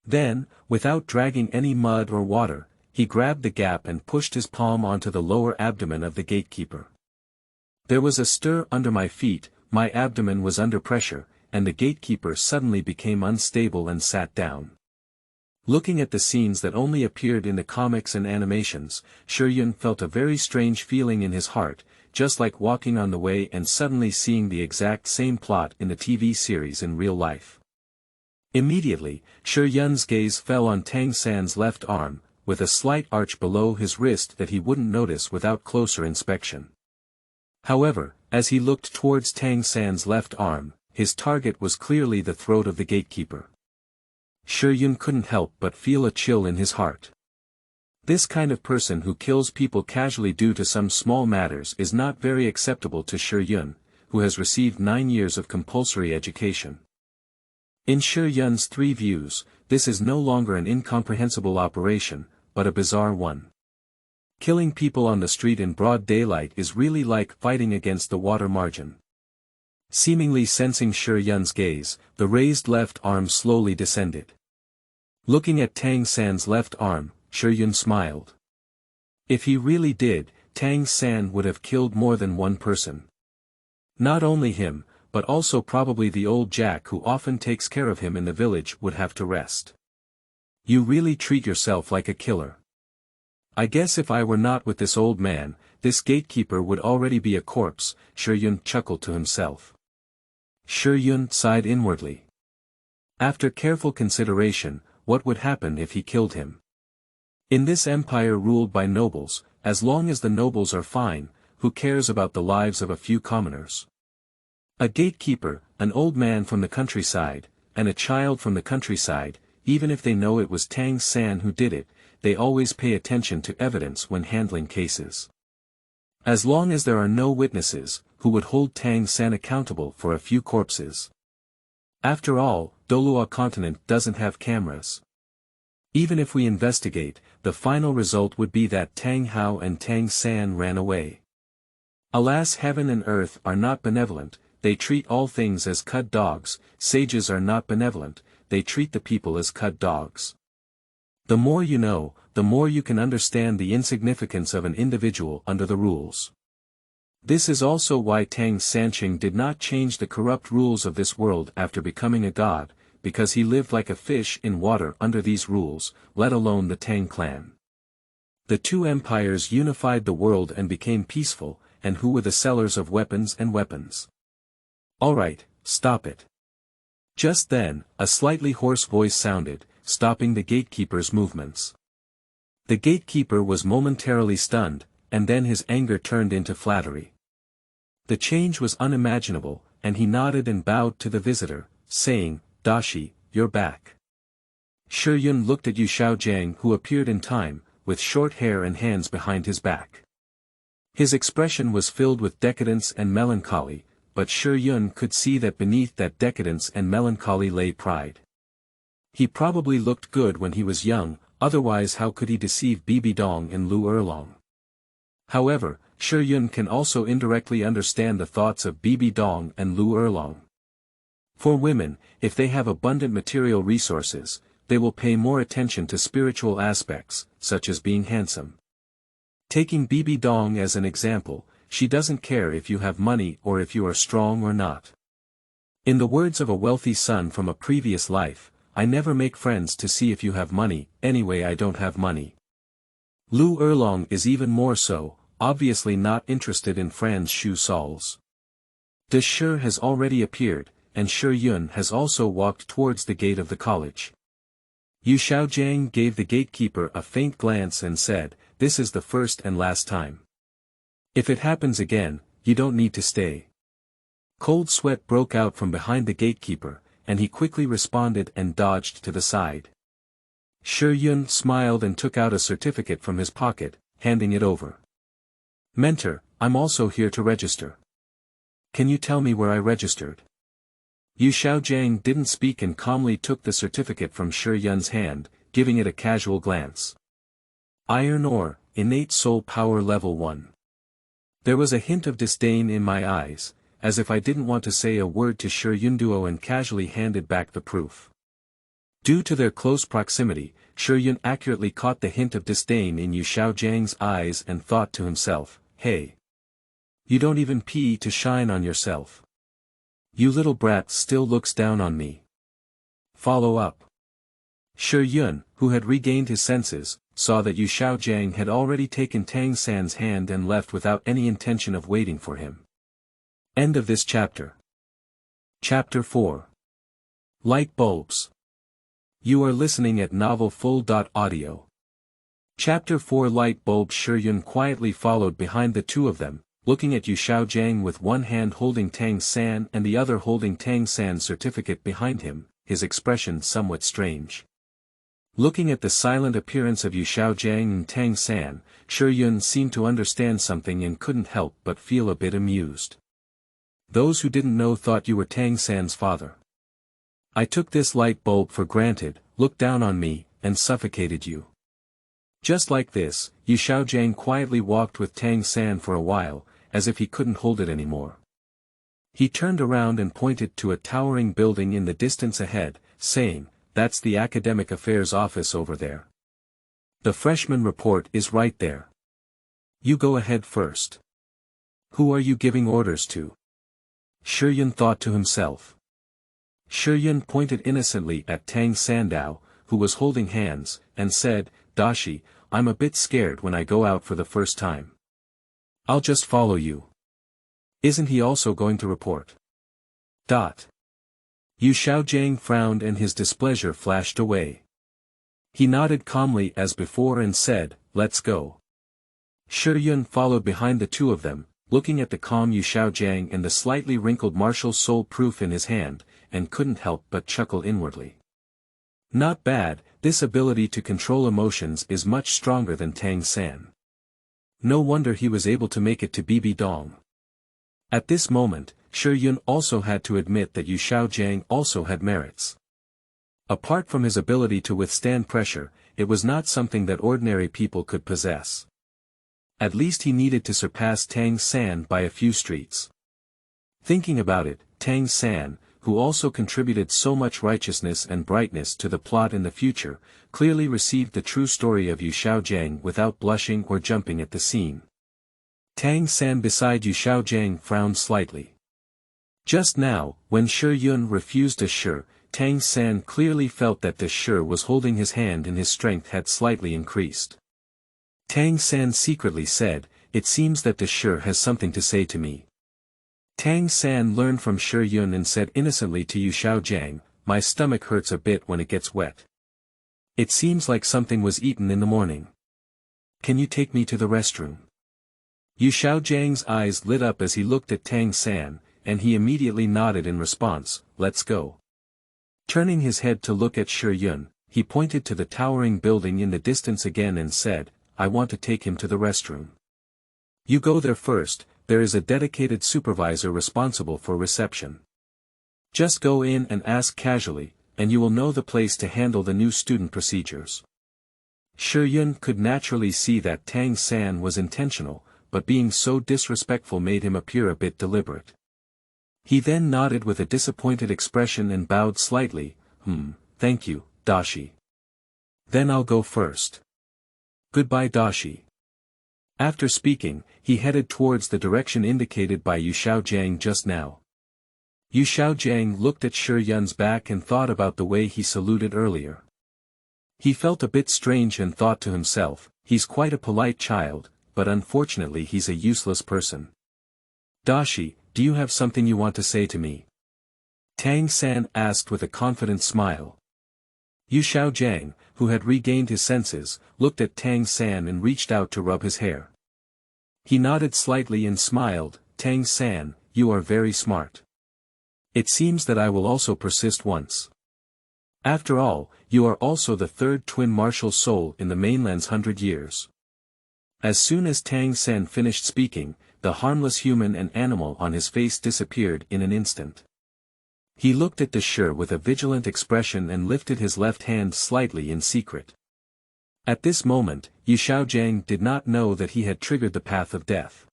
Then, without dragging any mud or water, he grabbed the gap and pushed his palm onto the lower abdomen of the gatekeeper. There was a stir under my feet, my abdomen was under pressure, and the gatekeeper suddenly became unstable and sat down. Looking at the scenes that only appeared in the comics and animations, Shi Yun felt a very strange feeling in his heart, just like walking on the way and suddenly seeing the exact same plot in the TV series in real life. Immediately, Shi Yun's gaze fell on Tang San's left arm, with a slight arch below his wrist that he wouldn't notice without closer inspection. However, as he looked towards Tang San's left arm, his target was clearly the throat of the gatekeeper. Shi Yun couldn't help but feel a chill in his heart. This kind of person who kills people casually due to some small matters is not very acceptable to Shi Yun, who has received 9 years of compulsory education. In Shi Yun's 3 views, this is no longer an incomprehensible operation, but a bizarre one. Killing people on the street in broad daylight is really like fighting against the water margin. Seemingly sensing Shi Yun's gaze, the raised left arm slowly descended. Looking at Tang San's left arm, Shi Yun smiled. If he really did, Tang San would have killed more than one person. Not only him, but also probably the old Jack who often takes care of him in the village would have to rest. You really treat yourself like a killer. I guess if I were not with this old man, this gatekeeper would already be a corpse, Shi Yun chuckled to himself. Shi Yun sighed inwardly. After careful consideration, what would happen if he killed him? In this empire ruled by nobles, as long as the nobles are fine, who cares about the lives of a few commoners? A gatekeeper, an old man from the countryside, and a child from the countryside, even if they know it was Tang San who did it, they always pay attention to evidence when handling cases. As long as there are no witnesses, who would hold Tang San accountable for a few corpses? After all, Douluo continent doesn't have cameras. Even if we investigate, the final result would be that Tang Hao and Tang San ran away. Alas, heaven and earth are not benevolent, they treat all things as cud dogs. Sages are not benevolent, they treat the people as cud dogs. The more you know, the more you can understand the insignificance of an individual under the rules. This is also why Tang Sanqing did not change the corrupt rules of this world after becoming a god, because he lived like a fish in water under these rules, let alone the Tang clan. The two empires unified the world and became peaceful, and who were the sellers of weapons and weapons? Alright, stop it. Just then, a slightly hoarse voice sounded, stopping the gatekeeper's movements. The gatekeeper was momentarily stunned, and then his anger turned into flattery. The change was unimaginable, and he nodded and bowed to the visitor, saying, "Dashi, you're back." Shi Yun looked at Yu Xiaojiang, who appeared in time, with short hair and hands behind his back. His expression was filled with decadence and melancholy, but Shi Yun could see that beneath that decadence and melancholy lay pride. He probably looked good when he was young, otherwise how could he deceive Bibi Dong and Lu Erlong? However, Shi Yun can also indirectly understand the thoughts of Bibi Dong and Lu Erlong. For women, if they have abundant material resources, they will pay more attention to spiritual aspects, such as being handsome. Taking Bibi Dong as an example, she doesn't care if you have money or if you are strong or not. In the words of a wealthy son from a previous life, "I never make friends to see if you have money, anyway I don't have money." Lu Erlong is even more so, obviously not interested in Fran's shoe soles. De Shi has already appeared, and Shi Yun has also walked towards the gate of the college. Yu Xiaojiang gave the gatekeeper a faint glance and said, "This is the first and last time. If it happens again, you don't need to stay." Cold sweat broke out from behind the gatekeeper, and he quickly responded and dodged to the side. Shi Yun smiled and took out a certificate from his pocket, handing it over. "Mentor, I'm also here to register. Can you tell me where I registered?" Yu Xiaojiang didn't speak and calmly took the certificate from Shi Yun's hand, giving it a casual glance. Iron ore, innate soul power level 1. There was a hint of disdain in my eyes, as if I didn't want to say a word to Shi Yunduo and casually handed back the proof. Due to their close proximity, Shi Yun accurately caught the hint of disdain in Yu Xiaojiang's eyes and thought to himself, "Hey! You don't even pee to shine on yourself. You little brat still looks down on me. Follow up." Shi Yun, who had regained his senses, saw that Yu Xiaojiang had already taken Tang San's hand and left without any intention of waiting for him. End of this chapter. Chapter 4. Light bulbs. You are listening at novelfull.audio. Chapter 4. Light bulb. Shi Yun quietly followed behind the two of them, looking at Yu Xiaojiang with one hand holding Tang San and the other holding Tang San's certificate behind him, his expression somewhat strange. Looking at the silent appearance of Yu Xiaojiang and Tang San, Shi Yun seemed to understand something and couldn't help but feel a bit amused. "Those who didn't know thought you were Tang San's father. I took this light bulb for granted, looked down on me, and suffocated you." Just like this, Yu Xiaojiang quietly walked with Tang San for a while, as if he couldn't hold it anymore. He turned around and pointed to a towering building in the distance ahead, saying, "That's the Academic Affairs office over there. The freshman report is right there. You go ahead first." "Who are you giving orders to?" Shi Yun thought to himself. Shi Yun pointed innocently at Tang Sandao, who was holding hands, and said, "Dashi, I'm a bit scared when I go out for the first time. I'll just follow you." "Isn't he also going to report?" Yu Xiaojiang frowned and his displeasure flashed away. He nodded calmly as before and said, "Let's go." Shi Yun followed behind the two of them, looking at the calm Yu Xiaojiang and the slightly wrinkled martial soul proof in his hand, and couldn't help but chuckle inwardly. Not bad, this ability to control emotions is much stronger than Tang San. No wonder he was able to make it to BB Dong. At this moment, Shi Yun also had to admit that Yu Xiaojiang also had merits. Apart from his ability to withstand pressure, it was not something that ordinary people could possess. At least he needed to surpass Tang San by a few streets. Thinking about it, Tang San, who also contributed so much righteousness and brightness to the plot in the future, clearly received the true story of Yu Xiaojiang without blushing or jumping at the scene. Tang San beside Yu Xiaojiang frowned slightly. Just now, when Shi Yun refused a shi, Tang San clearly felt that the shi was holding his hand and his strength had slightly increased. Tang San secretly said, "It seems that the shi has something to say to me." Tang San learned from Shi Yun and said innocently to Yu Xiaojiang, "My stomach hurts a bit when it gets wet. It seems like something was eaten in the morning. Can you take me to the restroom?" Yu Xiaojiang's eyes lit up as he looked at Tang San, and he immediately nodded in response, "Let's go." Turning his head to look at Shi Yun, he pointed to the towering building in the distance again and said, "I want to take him to the restroom. You go there first, there is a dedicated supervisor responsible for reception. Just go in and ask casually, and you will know the place to handle the new student procedures." Shi Yun could naturally see that Tang San was intentional, but being so disrespectful made him appear a bit deliberate. He then nodded with a disappointed expression and bowed slightly, "Thank you, Dashi. Then I'll go first. Goodbye Dashi." After speaking, he headed towards the direction indicated by Yu Xiaojiang just now. Yu Xiaojiang looked at Shi Yun's back and thought about the way he saluted earlier. He felt a bit strange and thought to himself, he's quite a polite child, but unfortunately he's a useless person. "Dashi, do you have something you want to say to me?" Tang San asked with a confident smile. Yu Xiaojiang, who had regained his senses, looked at Tang San and reached out to rub his hair. He nodded slightly and smiled, "Tang San, you are very smart. It seems that I will also persist once. After all, you are also the third twin martial soul in the mainland's 100 years. As soon as Tang San finished speaking, the harmless human and animal on his face disappeared in an instant. He looked at the shi with a vigilant expression and lifted his left hand slightly in secret. At this moment, Yu Xiaojiang did not know that he had triggered the path of death.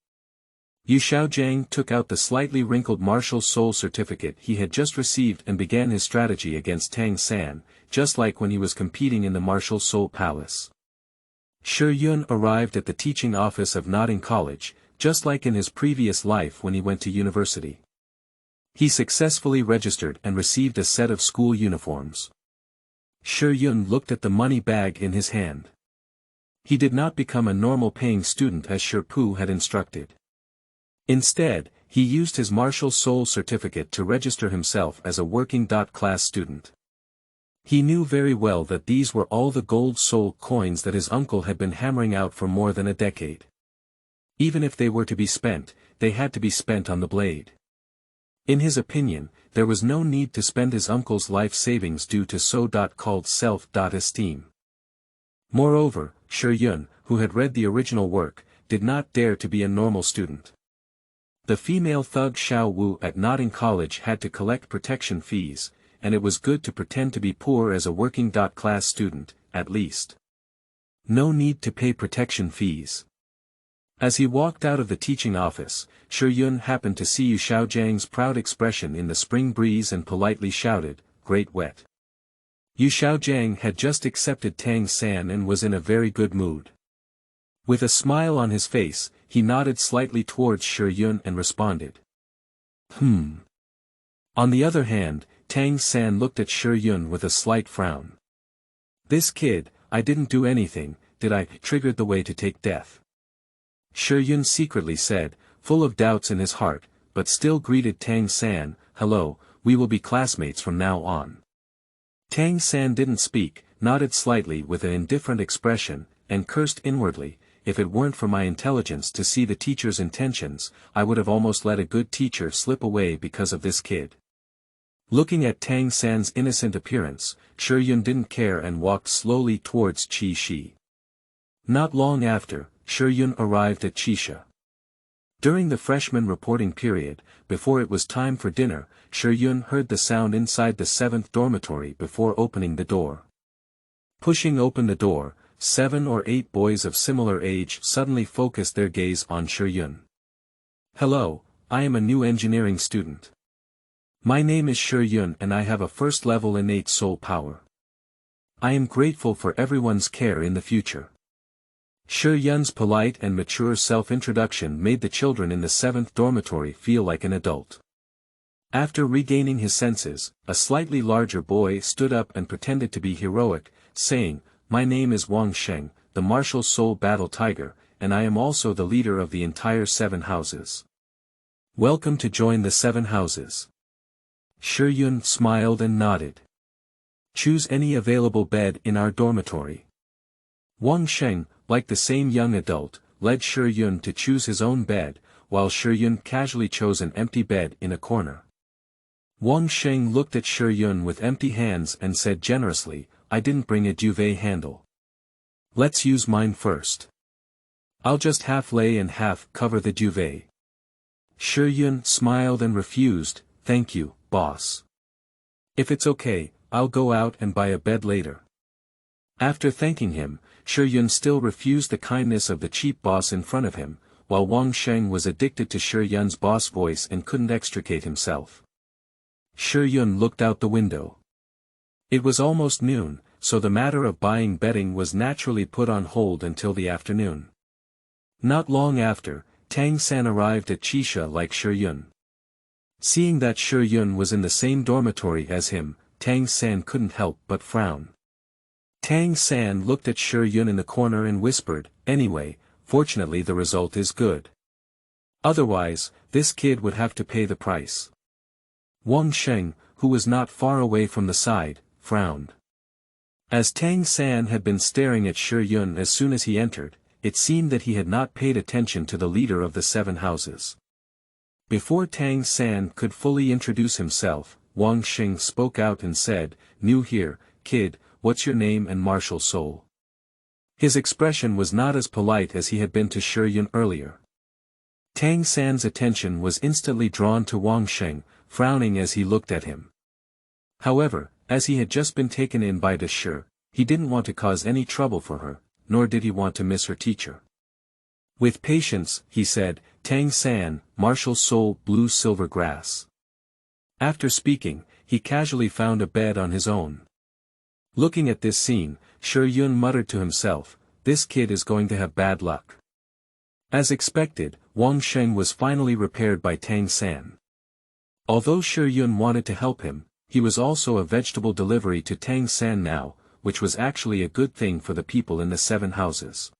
Yu Xiaojiang took out the slightly wrinkled martial soul certificate he had just received and began his strategy against Tang San, just like when he was competing in the martial soul palace. Shi Yun arrived at the teaching office of Notting College, just like in his previous life when he went to university. He successfully registered and received a set of school uniforms. Shi Yun looked at the money bag in his hand. He did not become a normal paying student as Shi Pu had instructed. Instead, he used his martial soul certificate to register himself as a working class student. He knew very well that these were all the gold soul coins that his uncle had been hammering out for more than a decade. Even if they were to be spent, they had to be spent on the blade. In his opinion, there was no need to spend his uncle's life savings due to so-called self-esteem. Moreover, Shi Yun, who had read the original work, did not dare to be a normal student. The female thug Xiao Wu at Notting College had to collect protection fees, and it was good to pretend to be poor as a working class student, at least. No need to pay protection fees. As he walked out of the teaching office, Shi Yun happened to see Yu Xiaojiang's proud expression in the spring breeze and politely shouted, "Great wet." Yu Xiaojiang had just accepted Tang San and was in a very good mood. With a smile on his face, he nodded slightly towards Shi Yun and responded. On the other hand, Tang San looked at Shi Yun with a slight frown. "This kid, I didn't do anything, did I?" Triggered the way to take death. Shi Yun secretly said, full of doubts in his heart, but still greeted Tang San, "Hello, we will be classmates from now on." Tang San didn't speak, nodded slightly with an indifferent expression, and cursed inwardly. If it weren't for my intelligence to see the teacher's intentions, I would have almost let a good teacher slip away because of this kid. Looking at Tang San's innocent appearance, Shiyun didn't care and walked slowly towards Qi Shi. Not long after, Shiyun arrived at Qisha. During the freshman reporting period, before it was time for dinner, Shiyun heard the sound inside the 7th dormitory before opening the door. Pushing open the door, 7 or 8 boys of similar age suddenly focused their gaze on Shiyun. "Hello, I am a new engineering student. My name is Shiyun and I have a first-level innate soul power. I am grateful for everyone's care in the future." Shiyun's polite and mature self-introduction made the children in the 7th dormitory feel like an adult. After regaining his senses, a slightly larger boy stood up and pretended to be heroic, saying, "My name is Wang Sheng, the martial soul battle tiger, and I am also the leader of the entire 7 houses. Welcome to join the 7 houses." Shiyun smiled and nodded. "Choose any available bed in our dormitory." Wang Sheng, like the same young adult, led Shiyun to choose his own bed, while Shiyun casually chose an empty bed in a corner. Wang Sheng looked at Shiyun with empty hands and said generously, "I didn't bring a duvet handle. Let's use mine first. I'll just half lay and half cover the duvet." Shiyun smiled and refused, "Thank you, boss. If it's okay, I'll go out and buy a bed later." After thanking him, Shiyun still refused the kindness of the cheap boss in front of him, while Wang Sheng was addicted to Shiyun's boss voice and couldn't extricate himself. Shiyun looked out the window. It was almost noon, so the matter of buying bedding was naturally put on hold until the afternoon. Not long after, Tang San arrived at Qisha like Shiyun. Seeing that Shiyun was in the same dormitory as him, Tang San couldn't help but frown. Tang San looked at Shiyun in the corner and whispered, "Anyway, fortunately the result is good. Otherwise, this kid would have to pay the price." Wang Sheng, who was not far away from the side, frowned. As Tang San had been staring at Shiyun as soon as he entered, it seemed that he had not paid attention to the leader of the 7 houses. Before Tang San could fully introduce himself, Wang Sheng spoke out and said, "New here, kid, what's your name and martial soul?" His expression was not as polite as he had been to Shiyun earlier. Tang San's attention was instantly drawn to Wang Sheng, frowning as he looked at him. However, as he had just been taken in by Shi, he didn't want to cause any trouble for her, nor did he want to miss her teacher. With patience, he said, "Tang San, martial soul blue silver grass." After speaking, he casually found a bed on his own. Looking at this scene, Shiyun muttered to himself, "This kid is going to have bad luck." As expected, Wang Sheng was finally repaired by Tang San. Although Shiyun wanted to help him, he was also a vegetable delivery to Tang San now, which was actually a good thing for the people in the 7 houses.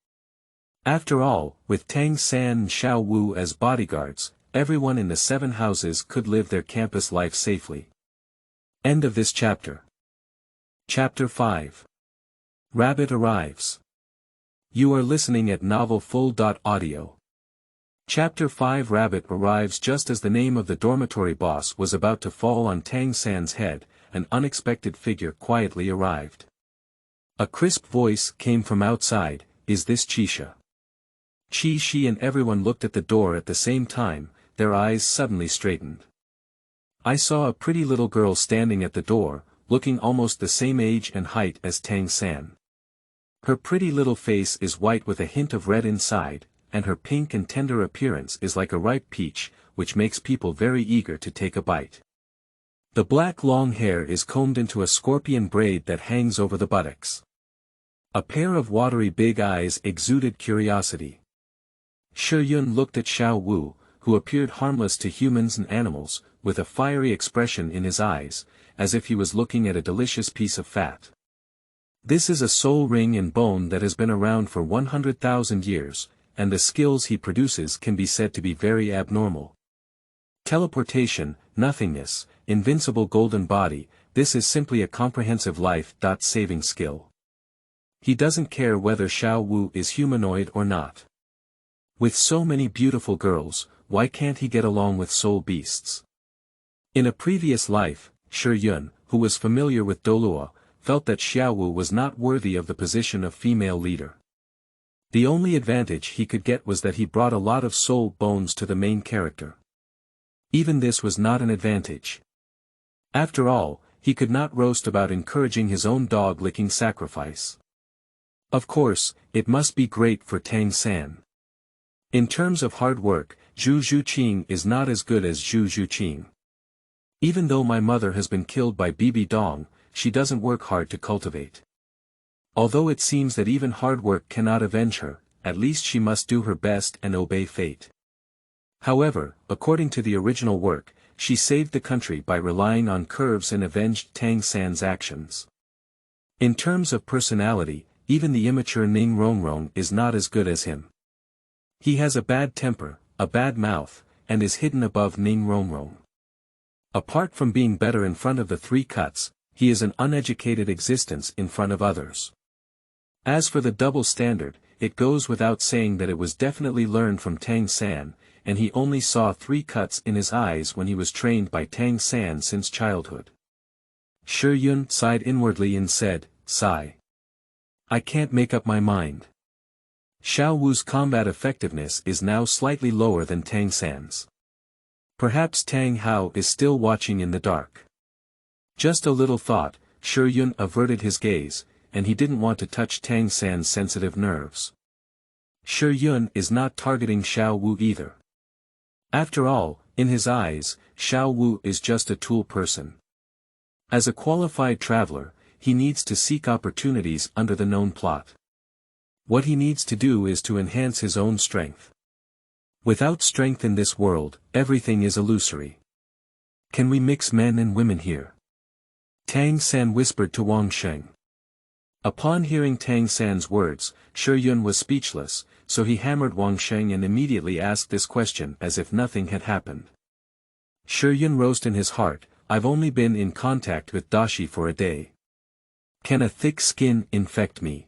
After all, with Tang San and Xiao Wu as bodyguards, everyone in the 7 houses could live their campus life safely. End of this chapter. Chapter 5. Rabbit Arrives. You are listening at novelfull.audio. Chapter 5. Rabbit arrives. Just as the name of the dormitory boss was about to fall on Tang San's head, an unexpected figure quietly arrived. A crisp voice came from outside, "Is this Qisha?" Qi Shi and everyone looked at the door at the same time, their eyes suddenly straightened. I saw a pretty little girl standing at the door, looking almost the same age and height as Tang San. Her pretty little face is white with a hint of red inside, and her pink and tender appearance is like a ripe peach, which makes people very eager to take a bite. The black long hair is combed into a scorpion braid that hangs over the buttocks. A pair of watery big eyes exuded curiosity. Shiyun looked at Xiao Wu, who appeared harmless to humans and animals, with a fiery expression in his eyes, as if he was looking at a delicious piece of fat. This is a soul ring and bone that has been around for 100,000 years, and the skills he produces can be said to be very abnormal. Teleportation, nothingness, invincible golden body, this is simply a comprehensive life-saving skill. He doesn't care whether Xiao Wu is humanoid or not. With so many beautiful girls, why can't he get along with soul beasts? In a previous life, Shi Yun, who was familiar with Douluo, felt that Xiao Wu was not worthy of the position of female leader. The only advantage he could get was that he brought a lot of soul bones to the main character. Even this was not an advantage. After all, he could not roast about encouraging his own dog-licking sacrifice. Of course, it must be great for Tang San. In terms of hard work, Zhu Zhuqing is not as good as Zhu Zhuqing. Even though my mother has been killed by Bibi Dong, she doesn't work hard to cultivate. Although it seems that even hard work cannot avenge her, at least she must do her best and obey fate. However, according to the original work, she saved the country by relying on curves and avenged Tang San's actions. In terms of personality, even the immature Ning Rongrong is not as good as him. He has a bad temper, a bad mouth, and is hidden above Ning Rongrong. Apart from being better in front of the three cuts, he is an uneducated existence in front of others. As for the double standard, it goes without saying that it was definitely learned from Tang San, and he only saw 3 cuts in his eyes when he was trained by Tang San since childhood. Shi Yun sighed inwardly and said, "Sigh. I can't make up my mind." Xiao Wu's combat effectiveness is now slightly lower than Tang San's. Perhaps Tang Hao is still watching in the dark. Just a little thought, Shi Yun averted his gaze, and he didn't want to touch Tang San's sensitive nerves. Shi Yun is not targeting Xiao Wu either. After all, in his eyes, Xiao Wu is just a tool person. As a qualified traveler, he needs to seek opportunities under the known plot. What he needs to do is to enhance his own strength. Without strength in this world, everything is illusory. Can we mix men and women here? Tang San whispered to Wang Sheng. Upon hearing Tang San's words, Shi Yun was speechless, so he hammered Wang Sheng and immediately asked this question as if nothing had happened. Shi Yun roused in his heart, "I've only been in contact with Dashi for a day. Can a thick skin infect me?"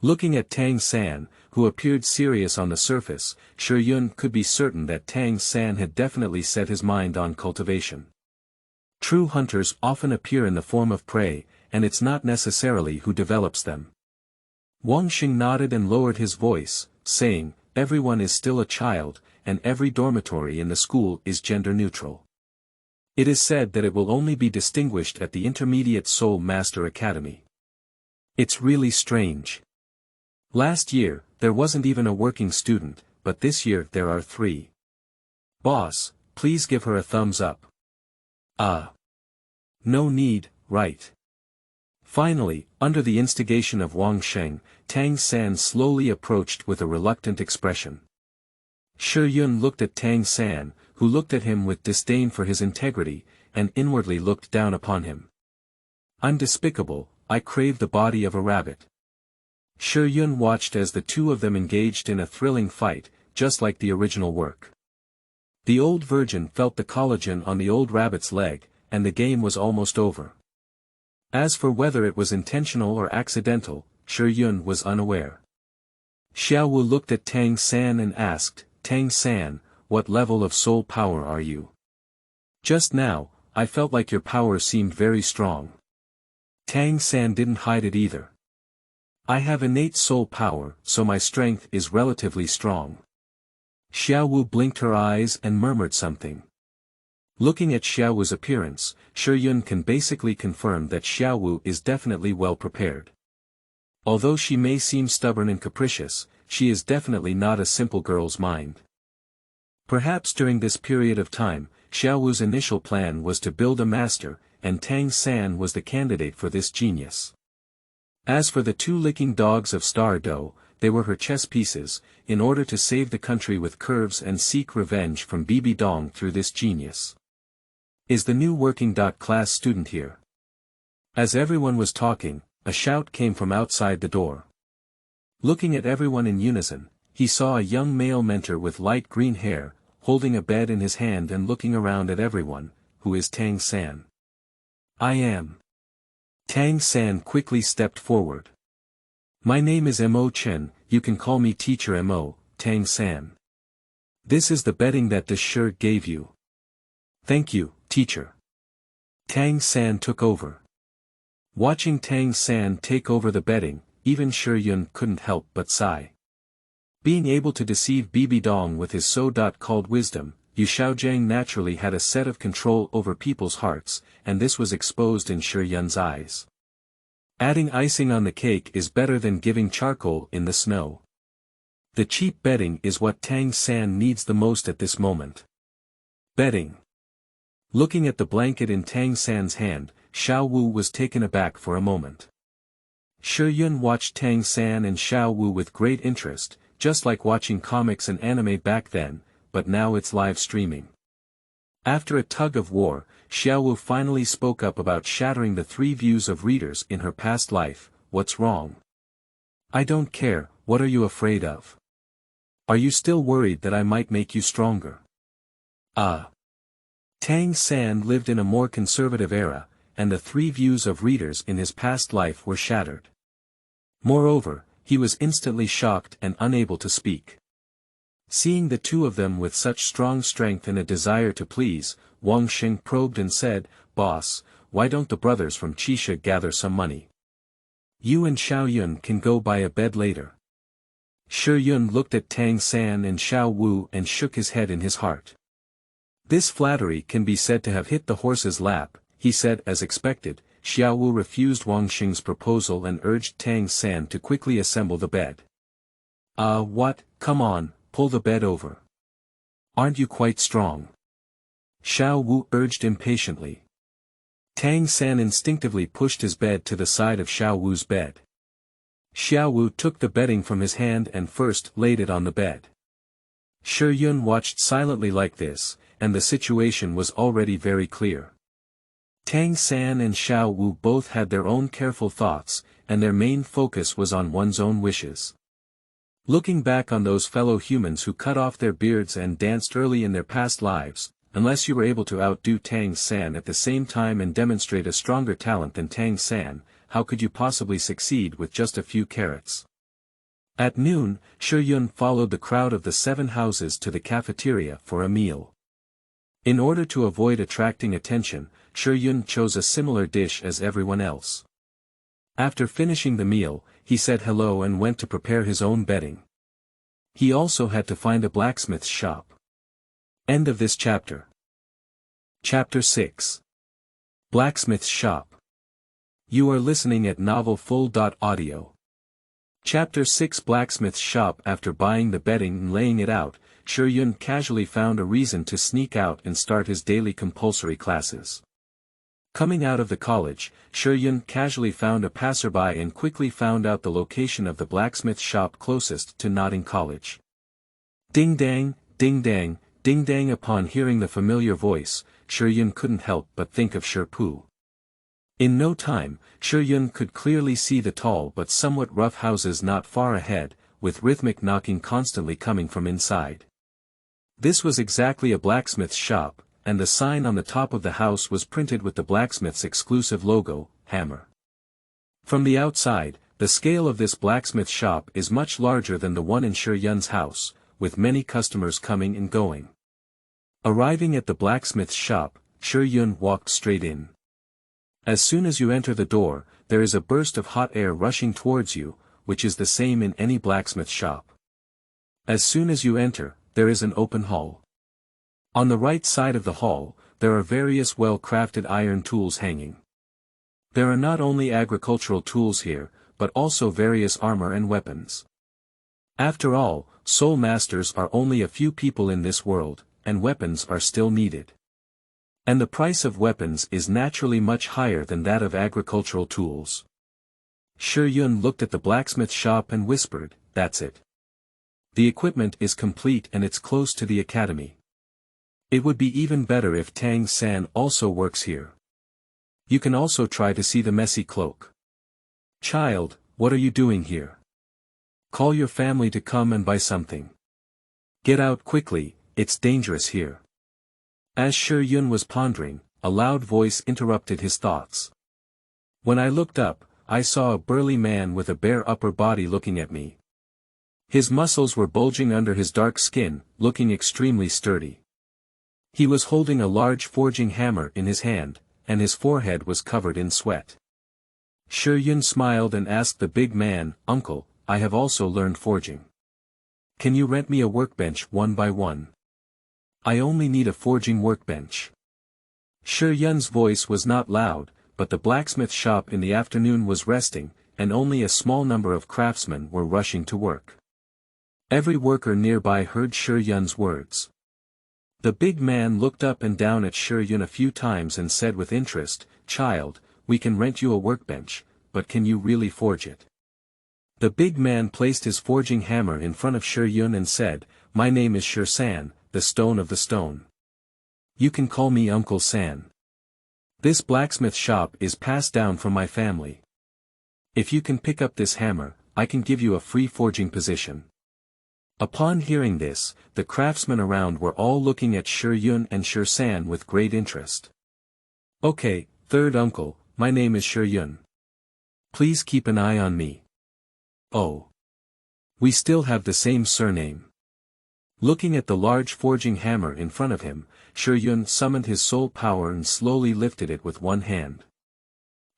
Looking at Tang San, who appeared serious on the surface, Shi Yun could be certain that Tang San had definitely set his mind on cultivation. True hunters often appear in the form of prey, and it's not necessarily who develops them. Wang Xing nodded and lowered his voice, saying, "Everyone is still a child, and every dormitory in the school is gender neutral. It is said that it will only be distinguished at the Intermediate Soul Master Academy. It's really strange. Last year, there wasn't even a working student, but this year there are 3. Boss, please give her a thumbs up." No need, right? Finally, under the instigation of Wang Sheng, Tang San slowly approached with a reluctant expression. Shi Yun looked at Tang San, who looked at him with disdain for his integrity, and inwardly looked down upon him. "I'm despicable, I crave the body of a rabbit." Shi Yun watched as the two of them engaged in a thrilling fight, just like the original work. The old virgin felt the collagen on the old rabbit's leg, and the game was almost over. As for whether it was intentional or accidental, Shi Yun was unaware. Xiao Wu looked at Tang San and asked, "Tang San, what level of soul power are you? Just now, I felt like your power seemed very strong." Tang San didn't hide it either. "I have innate soul power, so my strength is relatively strong." Xiao Wu blinked her eyes and murmured something. Looking at Xiao Wu's appearance, Shi Yun can basically confirm that Xiao Wu is definitely well prepared. Although she may seem stubborn and capricious, she is definitely not a simple girl's mind. Perhaps during this period of time, Xiao Wu's initial plan was to build a master, and Tang San was the candidate for this genius. As for the 2 licking dogs of Star Do, they were her chess pieces, in order to save the country with curves and seek revenge from Bibi Dong through this genius. "Is the new working class student here?" As everyone was talking, a shout came from outside the door. Looking at everyone in unison, he saw a young male mentor with light green hair, holding a bed in his hand and looking around at everyone, "Who is Tang San?" "I am." Tang San quickly stepped forward. My name is Mo Chen, you can call me Teacher Mo, Tang San. This is the bedding that the Shi gave you. Thank you, teacher. Tang San took over. Watching Tang San take over the bedding, even Shi Yun couldn't help but sigh. Being able to deceive Bibi Dong with his so-called wisdom, Yu Xiaojiang naturally had a set of control over people's hearts, and this was exposed in Shi Yun's eyes. Adding icing on the cake is better than giving charcoal in the snow. The cheap bedding is what Tang San needs the most at this moment. Bedding. Looking at the blanket in Tang San's hand, Xiao Wu was taken aback for a moment. Shi Yun watched Tang San and Xiao Wu with great interest, just like watching comics and anime back then, but now it's live streaming. After a tug of war, Xiao Wu finally spoke up about shattering the 3 views of readers in her past life. What's wrong? I don't care, what are you afraid of? Are you still worried that I might make you stronger? Tang San lived in a more conservative era, and the 3 views of readers in his past life were shattered. Moreover, he was instantly shocked and unable to speak. Seeing the 2 of them with such strong strength and a desire to please, Wang Xing probed and said, "Boss, why don't the brothers from Qisha gather some money? You and Xiao Yun can go buy a bed later." Shi Yun looked at Tang San and Xiao Wu and shook his head in his heart. This flattery can be said to have hit the horse's lap, he said. As expected, Xiao Wu refused Wang Xing's proposal and urged Tang San to quickly assemble the bed. What, come on, pull the bed over. Aren't you quite strong? Xiao Wu urged impatiently. Tang San instinctively pushed his bed to the side of Xiao Wu's bed. Xiao Wu took the bedding from his hand and first laid it on the bed. Shi Yun watched silently like this, and the situation was already very clear. Tang San and Xiao Wu both had their own careful thoughts, and their main focus was on one's own wishes. Looking back on those fellow humans who cut off their beards and danced early in their past lives, unless you were able to outdo Tang San at the same time and demonstrate a stronger talent than Tang San, how could you possibly succeed with just a few carrots? At noon, Shi Yun followed the crowd of the 7 houses to the cafeteria for a meal. In order to avoid attracting attention, Shi Yun chose a similar dish as everyone else. After finishing the meal, he said hello and went to prepare his own bedding. He also had to find a blacksmith's shop. End of this chapter. Chapter 6. Blacksmith's Shop. You are listening at novelfull.audio. Chapter 6. Blacksmith's Shop. After buying the bedding and laying it out, Shi Yun casually found a reason to sneak out and start his daily compulsory classes. Coming out of the college, Shi Yun casually found a passerby and quickly found out the location of the blacksmith shop closest to Notting College. Ding dang, ding dang, ding dang. Upon hearing the familiar voice, Shi Yun couldn't help but think of Shi Pu. In no time, Shi Yun could clearly see the tall but somewhat rough houses not far ahead, with rhythmic knocking constantly coming from inside. This was exactly a blacksmith's shop, and the sign on the top of the house was printed with the blacksmith's exclusive logo, Hammer. From the outside, the scale of this blacksmith shop is much larger than the one in Shi Yun's house, with many customers coming and going. Arriving at the blacksmith's shop, Shi Yun walked straight in. As soon as you enter the door, there is a burst of hot air rushing towards you, which is the same in any blacksmith shop. As soon as you enter, there is an open hall. On the right side of the hall, there are various well-crafted iron tools hanging. There are not only agricultural tools here, but also various armor and weapons. After all, soul masters are only a few people in this world, and weapons are still needed. And the price of weapons is naturally much higher than that of agricultural tools. Shi Yun looked at the blacksmith shop and whispered, "That's it. The equipment is complete and it's close to the academy. It would be even better if Tang San also works here. You can also try to see the messy cloak. Child, what are you doing here? Call your family to come and buy something. Get out quickly, it's dangerous here." As Shi Yun was pondering, a loud voice interrupted his thoughts. When I looked up, I saw a burly man with a bare upper body looking at me. His muscles were bulging under his dark skin, looking extremely sturdy. He was holding a large forging hammer in his hand, and his forehead was covered in sweat. Shi Yun smiled and asked the big man, "Uncle, I have also learned forging. Can you rent me a workbench one by one? I only need a forging workbench." Shi Yun's voice was not loud, but the blacksmith shop in the afternoon was resting, and only a small number of craftsmen were rushing to work. Every worker nearby heard Shi Yun's words. The big man looked up and down at Shi Yun a few times and said with interest, "Child, we can rent you a workbench, but can you really forge it?" The big man placed his forging hammer in front of Shi Yun and said, "My name is Shi San, the stone of the stone. You can call me Uncle San. This blacksmith shop is passed down from my family. If you can pick up this hammer, I can give you a free forging position." Upon hearing this, the craftsmen around were all looking at Shi Yun and Shi San with great interest. "Okay, third uncle, my name is Shi Yun. Please keep an eye on me." "Oh. We still have the same surname." Looking at the large forging hammer in front of him, Shi Yun summoned his soul power and slowly lifted it with one hand.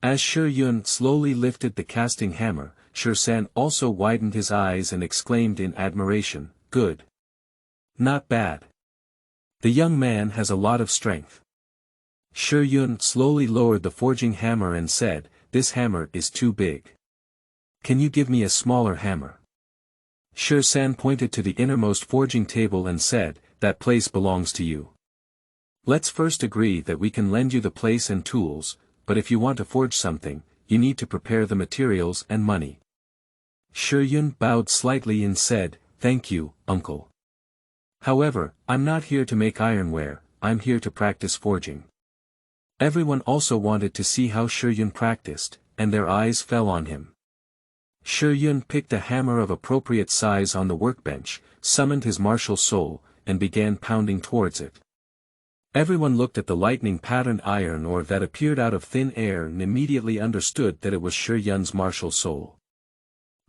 As Shi Yun slowly lifted the casting hammer, Shi San also widened his eyes and exclaimed in admiration, "Good. Not bad. The young man has a lot of strength." Shi Yun slowly lowered the forging hammer and said, "This hammer is too big. Can you give me a smaller hammer?" Shi San pointed to the innermost forging table and said, "That place belongs to you. Let's first agree that we can lend you the place and tools, but if you want to forge something, you need to prepare the materials and money." Shi Yun bowed slightly and said, "Thank you, uncle. However, I'm not here to make ironware, I'm here to practice forging." Everyone also wanted to see how Shi Yun practiced, and their eyes fell on him. Shi Yun picked a hammer of appropriate size on the workbench, summoned his martial soul, and began pounding towards it. Everyone looked at the lightning-patterned iron ore that appeared out of thin air and immediately understood that it was Shi Yun's martial soul.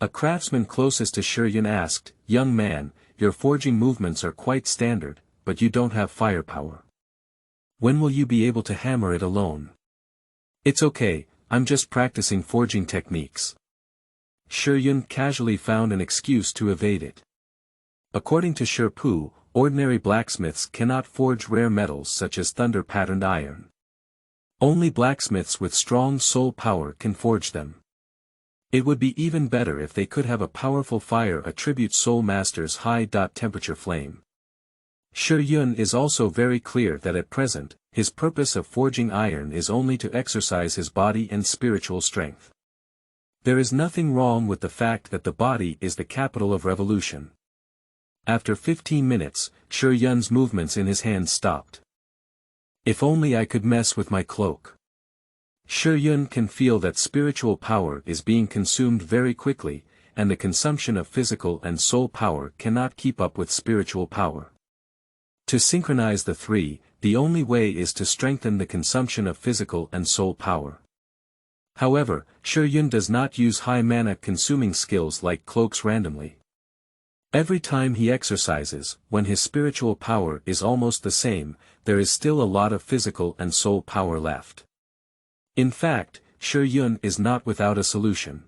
A craftsman closest to Shi Yun asked, "Young man, your forging movements are quite standard, but you don't have firepower. When will you be able to hammer it alone?" "It's okay, I'm just practicing forging techniques." Shi Yun casually found an excuse to evade it. According to Shi Pu, ordinary blacksmiths cannot forge rare metals such as thunder-patterned iron. Only blacksmiths with strong soul power can forge them. It would be even better if they could have a powerful fire attribute Soul Master's high-temperature flame. Shi Yun is also very clear that at present, his purpose of forging iron is only to exercise his body and spiritual strength. There is nothing wrong with the fact that the body is the capital of revolution. After 15 minutes, Shi Yun's movements in his hands stopped. "If only I could mess with my cloak." Shi Yun can feel that spiritual power is being consumed very quickly, and the consumption of physical and soul power cannot keep up with spiritual power. To synchronize the three, the only way is to strengthen the consumption of physical and soul power. However, Shi Yun does not use high mana-consuming skills like cloaks randomly. Every time he exercises, when his spiritual power is almost the same, there is still a lot of physical and soul power left. In fact, Shi Yun is not without a solution.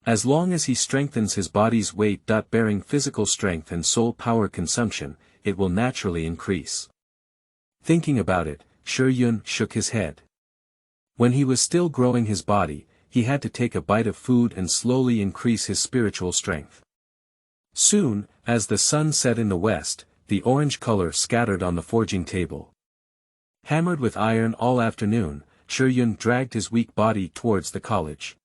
As long as he strengthens his body's weight. Bearing physical strength and soul power consumption, it will naturally increase. Thinking about it, Shi Yun shook his head. When he was still growing his body, he had to take a bite of food and slowly increase his spiritual strength. Soon, as the sun set in the west, the orange color scattered on the forging table. Hammered with iron all afternoon, Shi Yun dragged his weak body towards the college.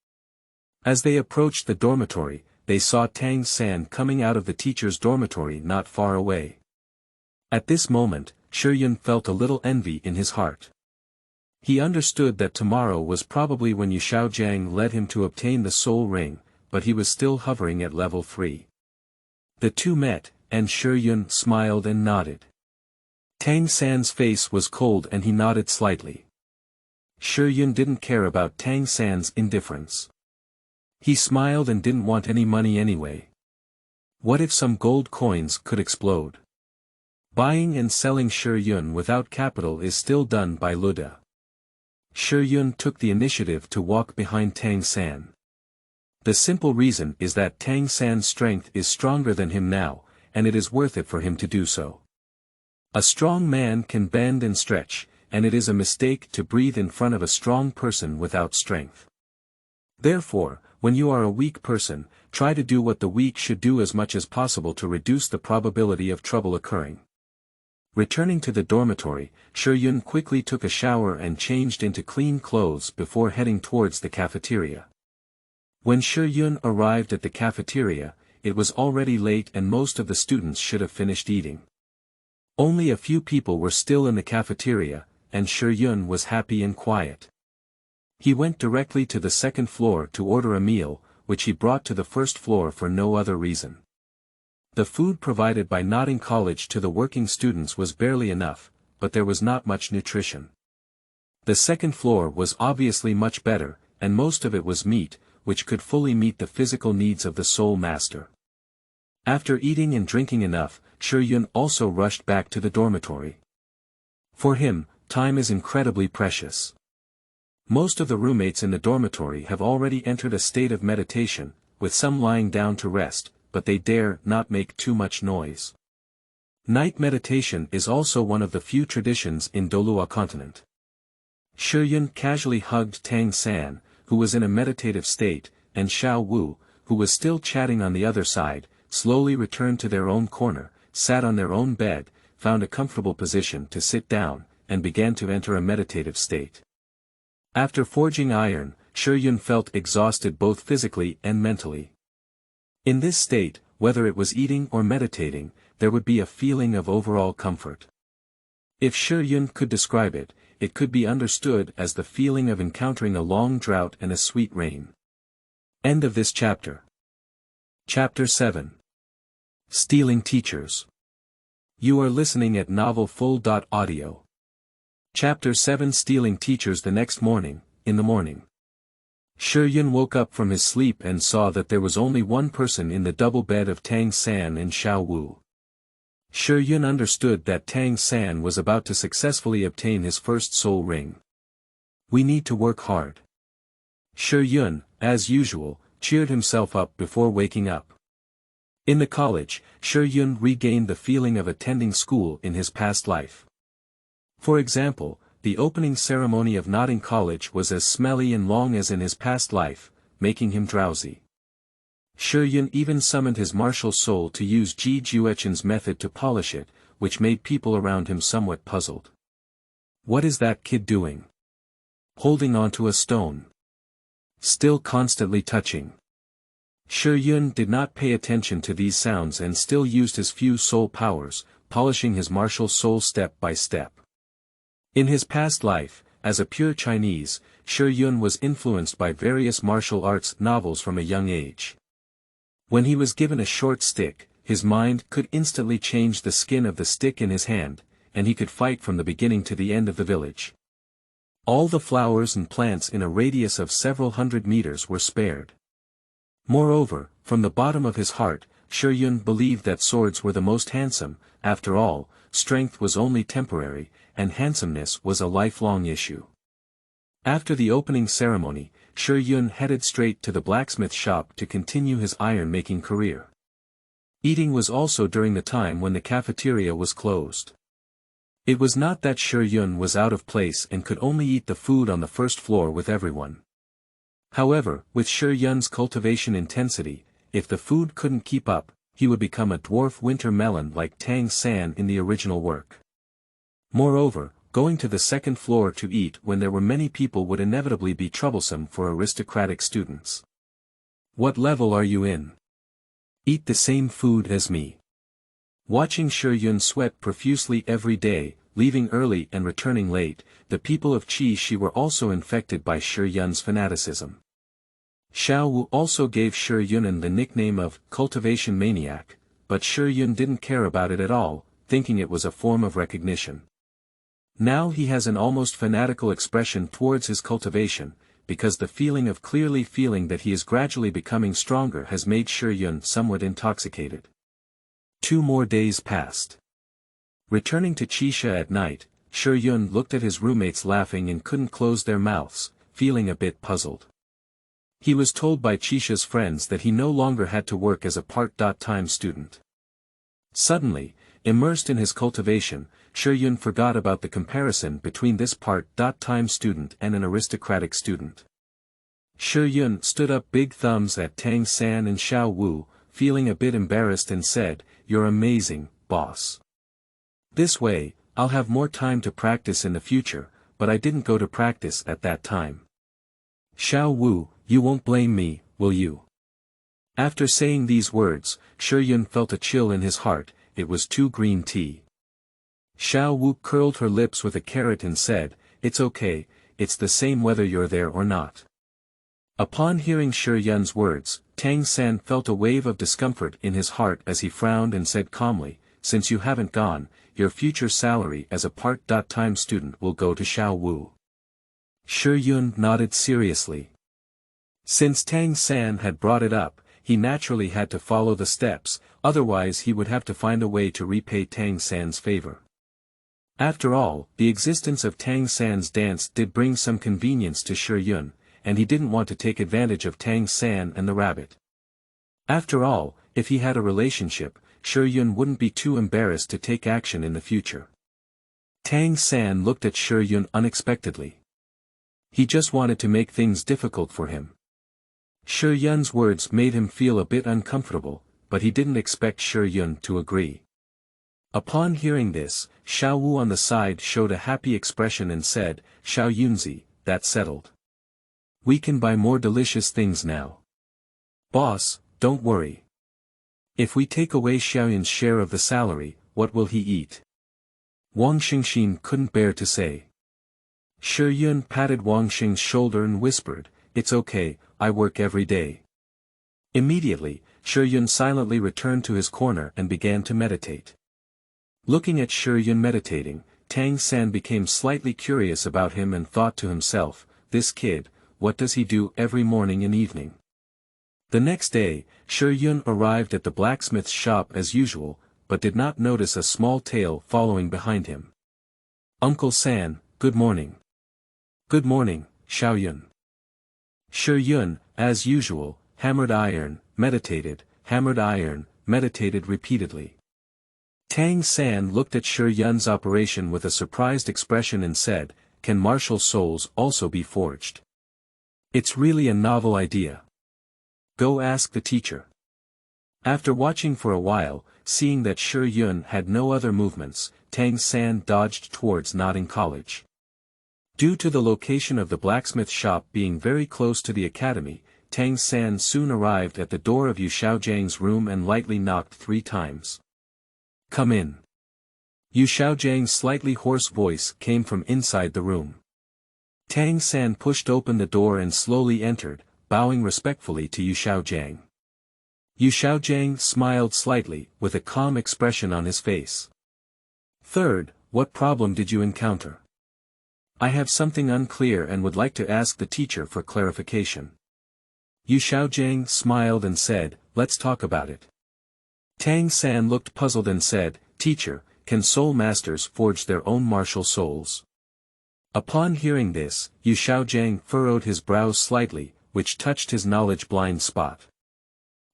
As they approached the dormitory, they saw Tang San coming out of the teacher's dormitory not far away. At this moment, Shi Yun felt a little envy in his heart. He understood that tomorrow was probably when Yu Shaojiang led him to obtain the soul ring, but he was still hovering at level 3. The two met, and Shi Yun smiled and nodded. Tang San's face was cold and he nodded slightly. Shi Yun didn't care about Tang San's indifference. He smiled and didn't want any money anyway. What if some gold coins could explode? Buying and selling Shi without capital is still done by Luda. Shi took the initiative to walk behind Tang San. The simple reason is that Tang San's strength is stronger than him now, and it is worth it for him to do so. A strong man can bend and stretch, and it is a mistake to breathe in front of a strong person without strength. Therefore, when you are a weak person, try to do what the weak should do as much as possible to reduce the probability of trouble occurring. Returning to the dormitory, Shi quickly took a shower and changed into clean clothes before heading towards the cafeteria. When Shi arrived at the cafeteria, it was already late and most of the students should have finished eating. Only a few people were still in the cafeteria, and Shi was happy and quiet. He went directly to the second floor to order a meal, which he brought to the first floor for no other reason. The food provided by Notting College to the working students was barely enough, but there was not much nutrition. The second floor was obviously much better, and most of it was meat, which could fully meet the physical needs of the soul master. After eating and drinking enough, Shi also rushed back to the dormitory. For him, time is incredibly precious. Most of the roommates in the dormitory have already entered a state of meditation, with some lying down to rest, but they dare not make too much noise. Night meditation is also one of the few traditions in Douluo continent. Shi casually hugged Tang San, who was in a meditative state, and Xiao Wu, who was still chatting on the other side, slowly returned to their own corner, sat on their own bed, found a comfortable position to sit down, and began to enter a meditative state. After forging iron, Shi felt exhausted both physically and mentally. In this state, whether it was eating or meditating, there would be a feeling of overall comfort. If Shi could describe it, it could be understood as the feeling of encountering a long drought and a sweet rain. End of this chapter. Chapter 7. Stealing Teachers. You are listening at novelfull.audio. Chapter 7. Stealing Teachers. The next morning, in the morning, Shi woke up from his sleep and saw that there was only one person in the double bed of Tang San and Xiao Wu. Shi understood that Tang San was about to successfully obtain his first soul ring. We need to work hard. Shi, as usual, cheered himself up before waking up. In the college, Shi regained the feeling of attending school in his past life. For example, the opening ceremony of Notting College was as smelly and long as in his past life, making him drowsy. Shi even summoned his martial soul to use Ji Juechen's method to polish it, which made people around him somewhat puzzled. What is that kid doing? Holding onto a stone. Still constantly touching. Shi did not pay attention to these sounds and still used his few soul powers, polishing his martial soul step by step. In his past life, as a pure Chinese, Shi was influenced by various martial arts novels from a young age. When he was given a short stick, his mind could instantly change the skin of the stick in his hand, and he could fight from the beginning to the end of the village. All the flowers and plants in a radius of several hundred meters were spared. Moreover, from the bottom of his heart, Shi believed that swords were the most handsome. After all, strength was only temporary, and handsomeness was a lifelong issue. After the opening ceremony, Shi headed straight to the blacksmith shop to continue his iron-making career. Eating was also during the time when the cafeteria was closed. It was not that Shi was out of place and could only eat the food on the first floor with everyone. However, with Shi cultivation intensity, if the food couldn't keep up, he would become a dwarf winter melon like Tang San in the original work. Moreover, going to the second floor to eat when there were many people would inevitably be troublesome for aristocratic students. What level are you in? Eat the same food as me. Watching Shi sweat profusely every day, leaving early and returning late, the people of Qi were also infected by Shi's fanaticism. Xiao Wu also gave Shi the nickname of cultivation maniac, but Shi didn't care about it at all, thinking it was a form of recognition. Now he has an almost fanatical expression towards his cultivation, because the feeling of clearly feeling that he is gradually becoming stronger has made Shi somewhat intoxicated. 2 more days passed. Returning to Chisha at night, Shi looked at his roommates laughing and couldn't close their mouths, feeling a bit puzzled. He was told by Chisha's friends that he no longer had to work as a part-time student. Suddenly, immersed in his cultivation, Shi forgot about the comparison between this part-time student and an aristocratic student. Shi stood up big thumbs at Tang San and Xiao Wu, feeling a bit embarrassed and said, "You're amazing, boss. This way, I'll have more time to practice in the future, but I didn't go to practice at that time. Xiao Wu, you won't blame me, will you?" After saying these words, Shi felt a chill in his heart. It was 2 green tea. Xiao Wu curled her lips with a carrot and said, "It's okay, it's the same whether you're there or not." Upon hearing Shi words, Tang San felt a wave of discomfort in his heart as he frowned and said calmly, "Since you haven't gone, your future salary as a part-time student will go to Xiao Wu." Shi nodded seriously. Since Tang San had brought it up, he naturally had to follow the steps, otherwise he would have to find a way to repay Tang San's favor. After all, the existence of Tang San's dance did bring some convenience to Shi, and he didn't want to take advantage of Tang San and the rabbit. After all, if he had a relationship, Shi wouldn't be too embarrassed to take action in the future. Tang San looked at Shi unexpectedly. He just wanted to make things difficult for him. Shi words made him feel a bit uncomfortable, but he didn't expect Shi to agree. Upon hearing this, Xiao Wu on the side showed a happy expression and said, "Xiao Yunzi, that's settled. We can buy more delicious things now. Boss, don't worry. If we take away Xiaoyun's share of the salary, what will he eat?" Wang Xingxin couldn't bear to say. Shi patted Wang Xing's shoulder and whispered, "It's okay, I work every day." Immediately, Shi silently returned to his corner and began to meditate. Looking at Shi meditating, Tang San became slightly curious about him and thought to himself, "This kid, what does he do every morning and evening?" The next day, Shi arrived at the blacksmith's shop as usual, but did not notice a small tail following behind him. "Uncle San, good morning." "Good morning, Xiaoyun." Shi, as usual, hammered iron, meditated repeatedly. Tang San looked at Shi operation with a surprised expression and said, "Can martial souls also be forged? It's really a novel idea. Go ask the teacher." After watching for a while, seeing that Shi had no other movements, Tang San dodged towards Nodding College. Due to the location of the blacksmith shop being very close to the academy, Tang San soon arrived at the door of Yu Xiaojiang's room and lightly knocked 3 times. "Come in." Yu Xiaojiang's slightly hoarse voice came from inside the room. Tang San pushed open the door and slowly entered, bowing respectfully to Yu Xiaojiang. Yu Xiaojiang smiled slightly, with a calm expression on his face. "Third, what problem did you encounter? I have something unclear and would like to ask the teacher for clarification." Yu Xiaojiang smiled and said, "Let's talk about it." Tang San looked puzzled and said, "Teacher, can soul masters forge their own martial souls?" Upon hearing this, Yu Xiaojiang furrowed his brows slightly, which touched his knowledge blind spot.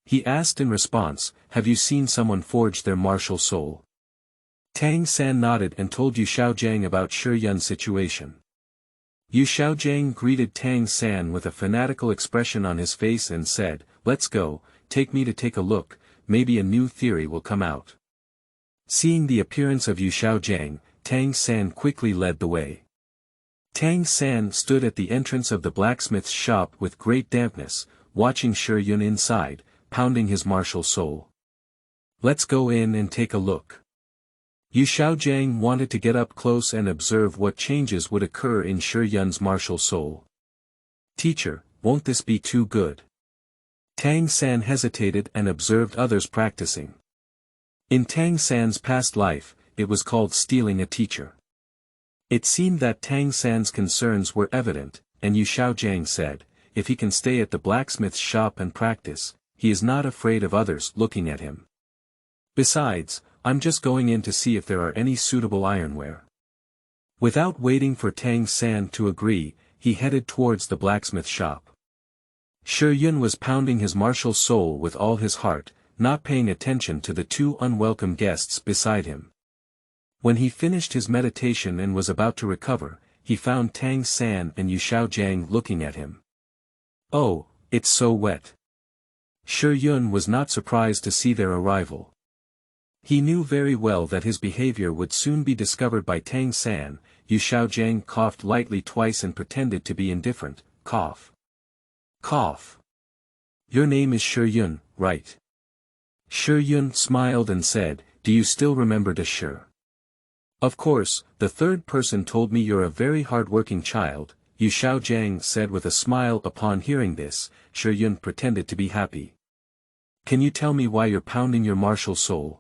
He asked in response, "Have you seen someone forge their martial soul?" Tang San nodded and told Yu Xiaojiang about Shi situation. Yu Xiaojiang greeted Tang San with a fanatical expression on his face and said, "Let's go, take me to take a look, maybe a new theory will come out." Seeing the appearance of Yu Xiaojiang, Tang San quickly led the way. Tang San stood at the entrance of the blacksmith's shop with great dampness, watching Shi inside, pounding his martial soul. "Let's go in and take a look." Yu Xiaojiang wanted to get up close and observe what changes would occur in Shi martial soul. "Teacher, won't this be too good?" Tang San hesitated and observed others practicing. In Tang San's past life, it was called stealing a teacher. It seemed that Tang San's concerns were evident, and Yu Xiaojiang said, if he can stay at the blacksmith's shop and practice, he is not afraid of others looking at him. Besides, I'm just going in to see if there are any suitable ironware. Without waiting for Tang San to agree, he headed towards the blacksmith shop. Shi Yun was pounding his martial soul with all his heart, not paying attention to the two unwelcome guests beside him. When he finished his meditation and was about to recover, he found Tang San and Yu Xiaojiang looking at him. Oh, it's so wet. Shi Yun was not surprised to see their arrival. He knew very well that his behavior would soon be discovered by Tang San. Yu Xiaojiang coughed lightly twice and pretended to be indifferent. Cough. Cough. Your name is Shi Yun, right? Shi Yun smiled and said, do you still remember the Shi? Of course, the third person told me you're a very hard-working child, Yu Xiaojiang said with a smile. Upon hearing this, Shi Yun pretended to be happy. Can you tell me why you're pounding your martial soul?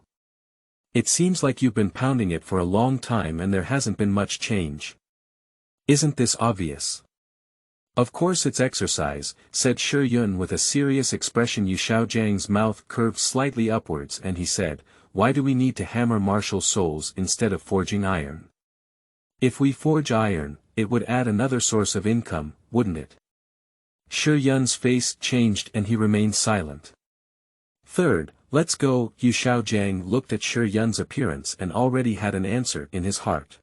It seems like you've been pounding it for a long time and there hasn't been much change. Isn't this obvious? Of course it's exercise, said Shi Yun with a serious expression. Yu Xiaojiang's mouth curved slightly upwards and he said, why do we need to hammer martial souls instead of forging iron? If we forge iron, it would add another source of income, wouldn't it? Shi Yun's face changed and he remained silent. Third, let's go. Yu Xiaojiang looked at Shi Yun's appearance and already had an answer in his heart.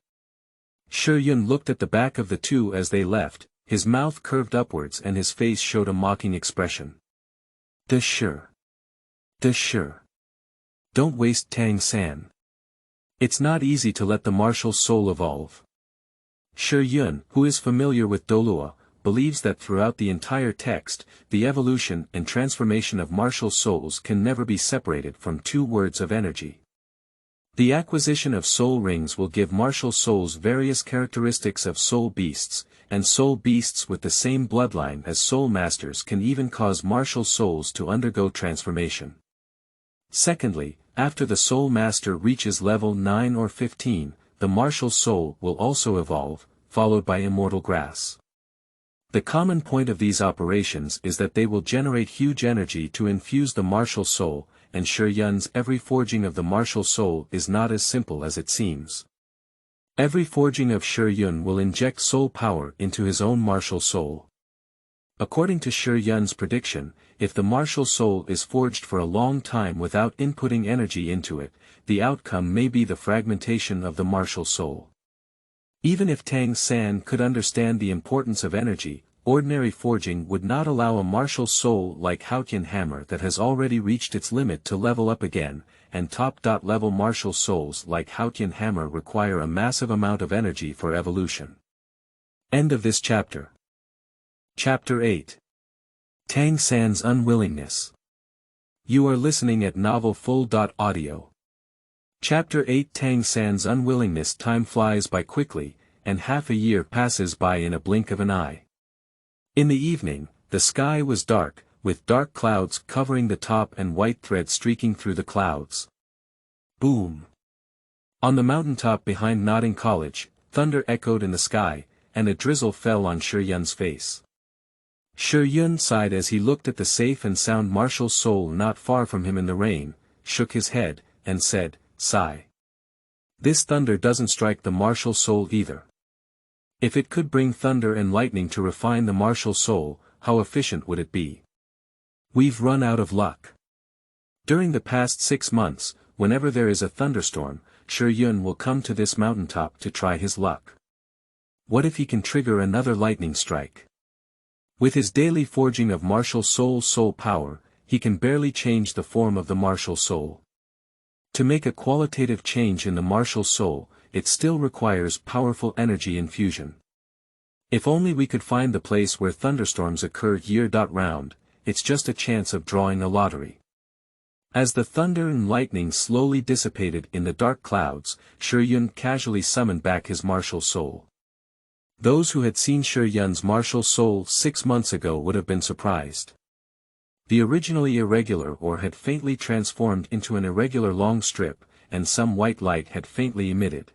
Shi Yun looked at the back of the two as they left, his mouth curved upwards and his face showed a mocking expression. De Shi. De Shi. Don't waste Tang San. It's not easy to let the martial soul evolve. Shi Yun, who is familiar with Douluo, believes that throughout the entire text, the evolution and transformation of martial souls can never be separated from two words of energy. The acquisition of soul rings will give martial souls various characteristics of soul beasts, and soul beasts with the same bloodline as soul masters can even cause martial souls to undergo transformation. Secondly, after the soul master reaches level 9 or 15, the martial soul will also evolve, followed by immortal grass. The common point of these operations is that they will generate huge energy to infuse the martial soul, and Shi Yun's every forging of the martial soul is not as simple as it seems. Every forging of Shi Yun will inject soul power into his own martial soul. According to Shi Yun's prediction, if the martial soul is forged for a long time without inputting energy into it, the outcome may be the fragmentation of the martial soul. Even if Tang San could understand the importance of energy, ordinary forging would not allow a martial soul like Haotian Hammer that has already reached its limit to level up again, and top-level martial souls like Haotian Hammer require a massive amount of energy for evolution. End of this chapter. Chapter 8. Tang San's Unwillingness. You are listening at novelfull.audio. Chapter 8. Tang San's Unwillingness. Time flies by quickly, and half a year passes by in a blink of an eye. In the evening, the sky was dark, with dark clouds covering the top and white thread streaking through the clouds. Boom! On the mountaintop behind Nodding College, thunder echoed in the sky, and a drizzle fell on Shi Yun's face. Shi Yun sighed as he looked at the safe and sound martial soul not far from him in the rain, shook his head, and said, sigh. This thunder doesn't strike the martial soul either. If it could bring thunder and lightning to refine the martial soul, how efficient would it be? We've run out of luck. During the past 6 months, whenever there is a thunderstorm, Shi Yun will come to this mountaintop to try his luck. What if he can trigger another lightning strike? With his daily forging of martial soul power, he can barely change the form of the martial soul. To make a qualitative change in the martial soul, it still requires powerful energy infusion. If only we could find the place where thunderstorms occur year-round, it's just a chance of drawing a lottery. As the thunder and lightning slowly dissipated in the dark clouds, Shi Yun casually summoned back his martial soul. Those who had seen Shi Yun's martial soul 6 months ago would have been surprised. The originally irregular ore had faintly transformed into an irregular long strip, and some white light had faintly emitted.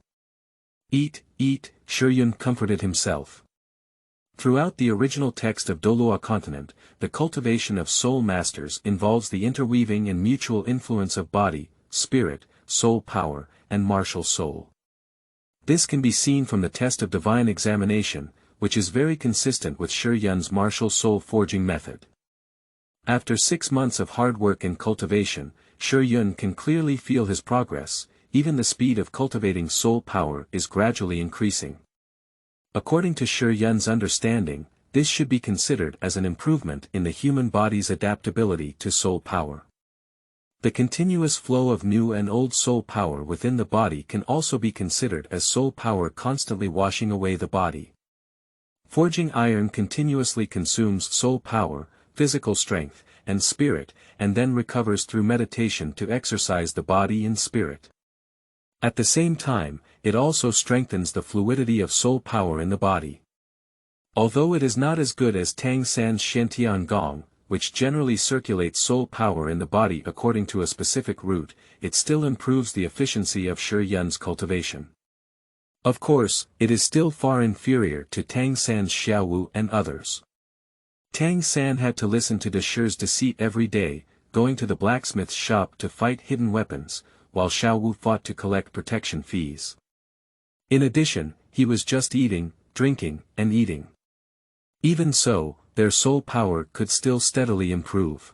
Eat, Shi Yun comforted himself. Throughout the original text of Douluo continent, the cultivation of soul masters involves the interweaving and mutual influence of body, spirit, soul power, and martial soul. This can be seen from the test of divine examination, which is very consistent with Shi Yun's martial soul forging method. After 6 months of hard work and cultivation, Shi Yun can clearly feel his progress. Even the speed of cultivating soul power is gradually increasing. According to Shi Yun's understanding, this should be considered as an improvement in the human body's adaptability to soul power. The continuous flow of new and old soul power within the body can also be considered as soul power constantly washing away the body. Forging iron continuously consumes soul power, physical strength, and spirit, and then recovers through meditation to exercise the body and spirit. At the same time, it also strengthens the fluidity of soul power in the body. Although it is not as good as Tang San's Shantian Gong, which generally circulates soul power in the body according to a specific route, it still improves the efficiency of Shi Yun's cultivation. Of course, it is still far inferior to Tang San's Xiaowu and others. Tang San had to listen to Shi's deceit every day, going to the blacksmith's shop to fight hidden weapons, while Xiaowu fought to collect protection fees. In addition, he was just eating, drinking, and eating. Even so, their soul power could still steadily improve.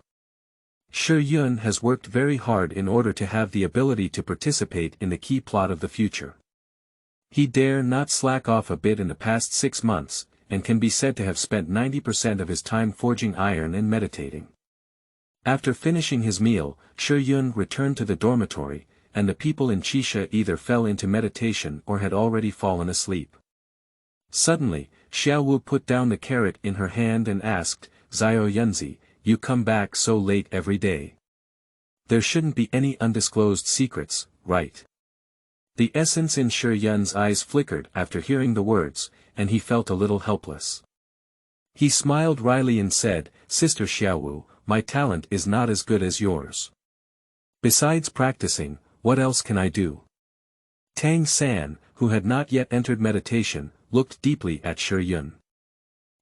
Shi Yun has worked very hard in order to have the ability to participate in the key plot of the future. He dare not slack off a bit in the past 6 months, and can be said to have spent 90% of his time forging iron and meditating. After finishing his meal, Shi Yun returned to the dormitory, and the people in Chisha either fell into meditation or had already fallen asleep. Suddenly, Xiaowu put down the carrot in her hand and asked, "Zhao Yunzi, you come back so late every day. There shouldn't be any undisclosed secrets, right?" The essence in Shi Yun's eyes flickered after hearing the words, and he felt a little helpless. He smiled wryly and said, "Sister Xiaowu, my talent is not as good as yours. Besides practicing, what else can I do?" Tang San, who had not yet entered meditation, looked deeply at Shi Yun.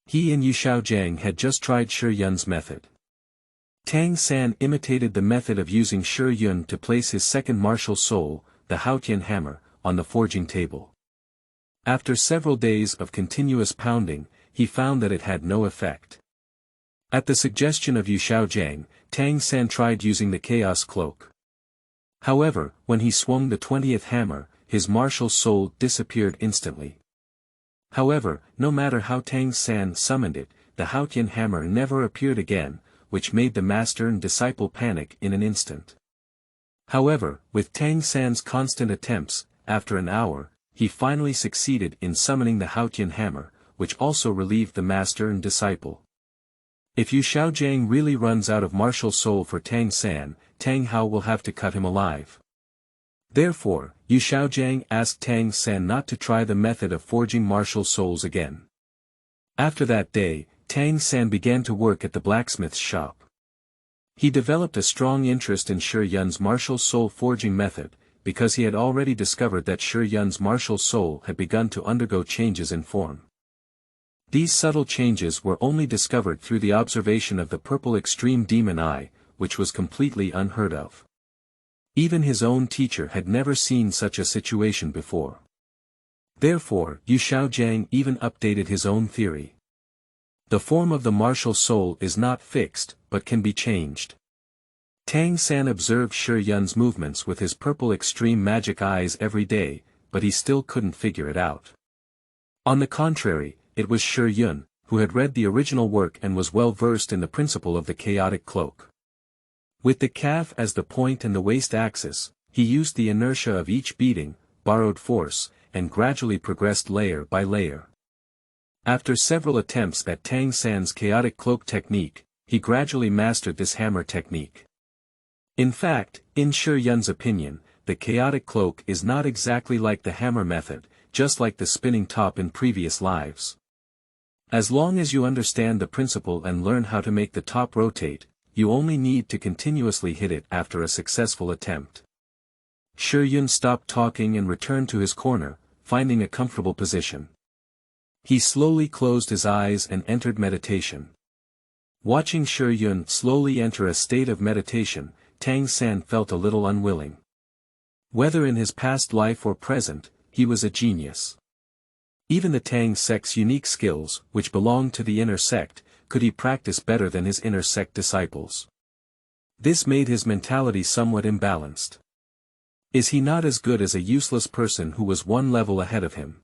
He and Yu Xiaojiang had just tried Shi Yun's method. Tang San imitated the method of using Shi Yun to place his second martial soul, the Haotian hammer, on the forging table. After several days of continuous pounding, he found that it had no effect. At the suggestion of Yu Xiaojiang, Tang San tried using the chaos cloak. However, when he swung the 20th hammer, his martial soul disappeared instantly. However, no matter how Tang San summoned it, the Haotian hammer never appeared again, which made the master and disciple panic in an instant. However, with Tang San's constant attempts, after an hour, he finally succeeded in summoning the Haotian hammer, which also relieved the master and disciple. If Yu Xiaojiang really runs out of martial soul for Tang San, Tang Hao will have to cut him alive. Therefore, Yu Xiaojiang asked Tang San not to try the method of forging martial souls again. After that day, Tang San began to work at the blacksmith's shop. He developed a strong interest in Shi Yun's martial soul forging method, because he had already discovered that Shi Yun's martial soul had begun to undergo changes in form. These subtle changes were only discovered through the observation of the purple extreme demon eye, which was completely unheard of. Even his own teacher had never seen such a situation before. Therefore, Yu Xiaojiang even updated his own theory. The form of the martial soul is not fixed, but can be changed. Tang San observed Shi Yun's movements with his purple extreme magic eyes every day, but he still couldn't figure it out. On the contrary, it was Shi Yun, who had read the original work and was well versed in the principle of the chaotic cloak. With the calf as the point and the waist axis, he used the inertia of each beating, borrowed force, and gradually progressed layer by layer. After several attempts at Tang San's chaotic cloak technique, he gradually mastered this hammer technique. In fact, in Shi Yun's opinion, the chaotic cloak is not exactly like the hammer method, just like the spinning top in previous lives. As long as you understand the principle and learn how to make the top rotate, you only need to continuously hit it after a successful attempt. Shi Yun stopped talking and returned to his corner, finding a comfortable position. He slowly closed his eyes and entered meditation. Watching Shi Yun slowly enter a state of meditation, Tang San felt a little unwilling. Whether in his past life or present, he was a genius. Even the Tang sect's unique skills, which belonged to the inner sect, could he practice better than his inner sect disciples. This made his mentality somewhat imbalanced. Is he not as good as a useless person who was one level ahead of him?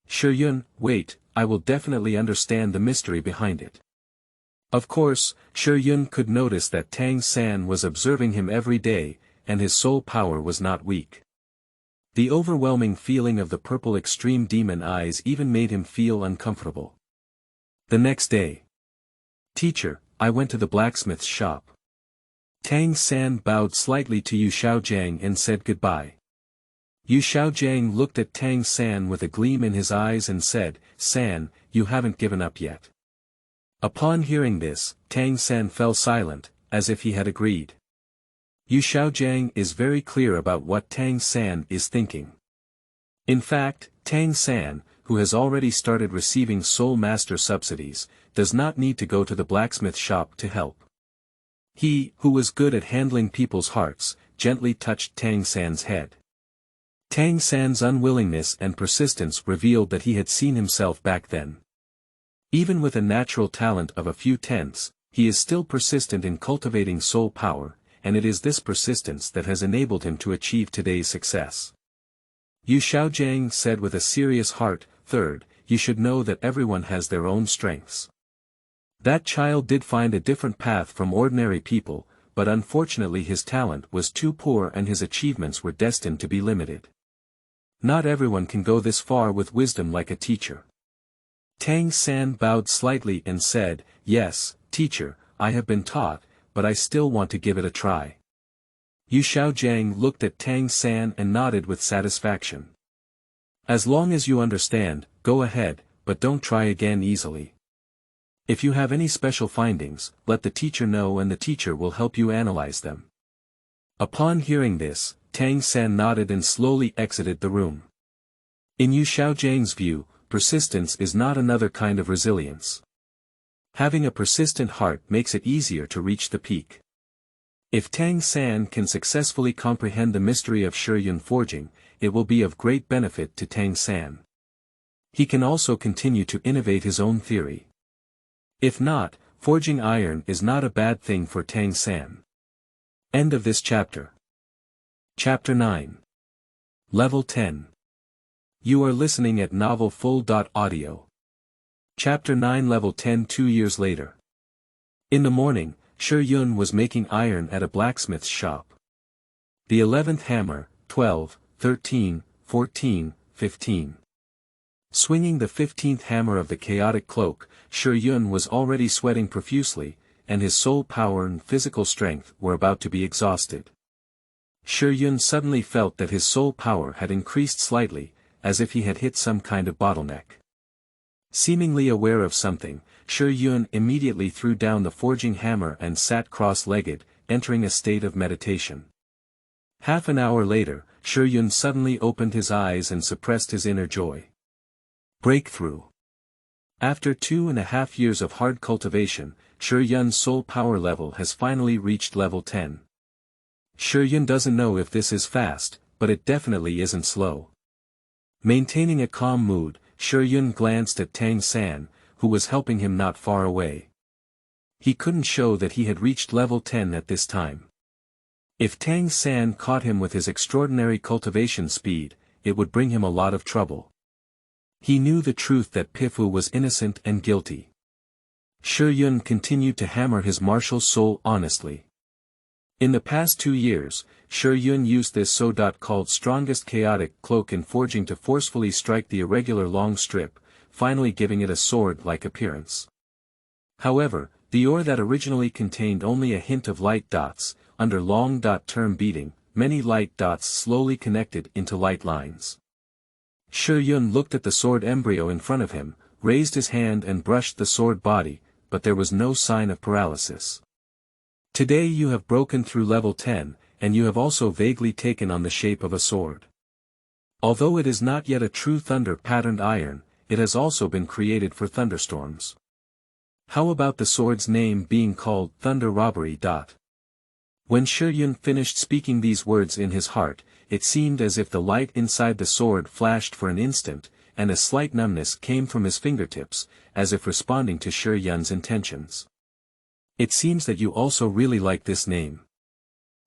Shi Yun, wait, I will definitely understand the mystery behind it. Of course, Shi Yun could notice that Tang San was observing him every day, and his soul power was not weak. The overwhelming feeling of the purple extreme demon eyes even made him feel uncomfortable. The next day. Teacher, I went to the blacksmith's shop. Tang San bowed slightly to Yu Xiaojiang and said goodbye. Yu Xiaojiang looked at Tang San with a gleam in his eyes and said, San, you haven't given up yet. Upon hearing this, Tang San fell silent, as if he had agreed. Yu Xiaojiang is very clear about what Tang San is thinking. In fact, Tang San, who has already started receiving Soul Master subsidies, does not need to go to the blacksmith shop to help. He, who was good at handling people's hearts, gently touched Tang San's head. Tang San's unwillingness and persistence revealed that he had seen himself back then. Even with a natural talent of a few tenths, he is still persistent in cultivating soul power, and it is this persistence that has enabled him to achieve today's success. Yu Xiaojiang said with a serious heart, Third, you should know that everyone has their own strengths. That child did find a different path from ordinary people, but unfortunately his talent was too poor and his achievements were destined to be limited. Not everyone can go this far with wisdom like a teacher. Tang San bowed slightly and said, Yes, teacher, I have been taught, but I still want to give it a try. Yu Xiaojiang looked at Tang San and nodded with satisfaction. As long as you understand, go ahead, but don't try again easily. If you have any special findings, let the teacher know and the teacher will help you analyze them. Upon hearing this, Tang San nodded and slowly exited the room. In Yu Xiaojiang's view, persistence is not another kind of resilience. Having a persistent heart makes it easier to reach the peak. If Tang San can successfully comprehend the mystery of Shi Yun forging, it will be of great benefit to Tang San. He can also continue to innovate his own theory. If not, forging iron is not a bad thing for Tang San. End of this chapter. Chapter 9. Level 10. You are listening at novelfull.audio. Chapter 9 Level 10 2 years later. In the morning, Shi Yun was making iron at a blacksmith's shop. The 11th hammer, 12, 13, 14, 15. Swinging the 15th hammer of the chaotic cloak, Shi Yun was already sweating profusely, and his soul power and physical strength were about to be exhausted. Shi Yun suddenly felt that his soul power had increased slightly, as if he had hit some kind of bottleneck. Seemingly aware of something, Shi Yun immediately threw down the forging hammer and sat cross-legged, entering a state of meditation. Half an hour later, Shi Yun suddenly opened his eyes and suppressed his inner joy. Breakthrough. After 2.5 years of hard cultivation, Shi Yun's soul power level has finally reached level 10. Shi Yun doesn't know if this is fast, but it definitely isn't slow. Maintaining a calm mood, Shi Yun glanced at Tang San, who was helping him not far away. He couldn't show that he had reached level 10 at this time. If Tang San caught him with his extraordinary cultivation speed, it would bring him a lot of trouble. He knew the truth that Pifu was innocent and guilty. Shi Yun continued to hammer his martial soul honestly. In the past 2 years, Shi Yun used this so-called strongest chaotic cloak in forging to forcefully strike the irregular long strip, finally giving it a sword-like appearance. However, the ore that originally contained only a hint of light dots, under long dot-term beating, many light dots slowly connected into light lines. Shi Yun looked at the sword embryo in front of him, raised his hand and brushed the sword body, but there was no sign of paralysis. Today you have broken through level 10, and you have also vaguely taken on the shape of a sword. Although it is not yet a true thunder-patterned iron, it has also been created for thunderstorms. How about the sword's name being called Thunder Robbery? When Shiyun finished speaking these words in his heart, it seemed as if the light inside the sword flashed for an instant, and a slight numbness came from his fingertips, as if responding to Shiyun's intentions. It seems that you also really like this name.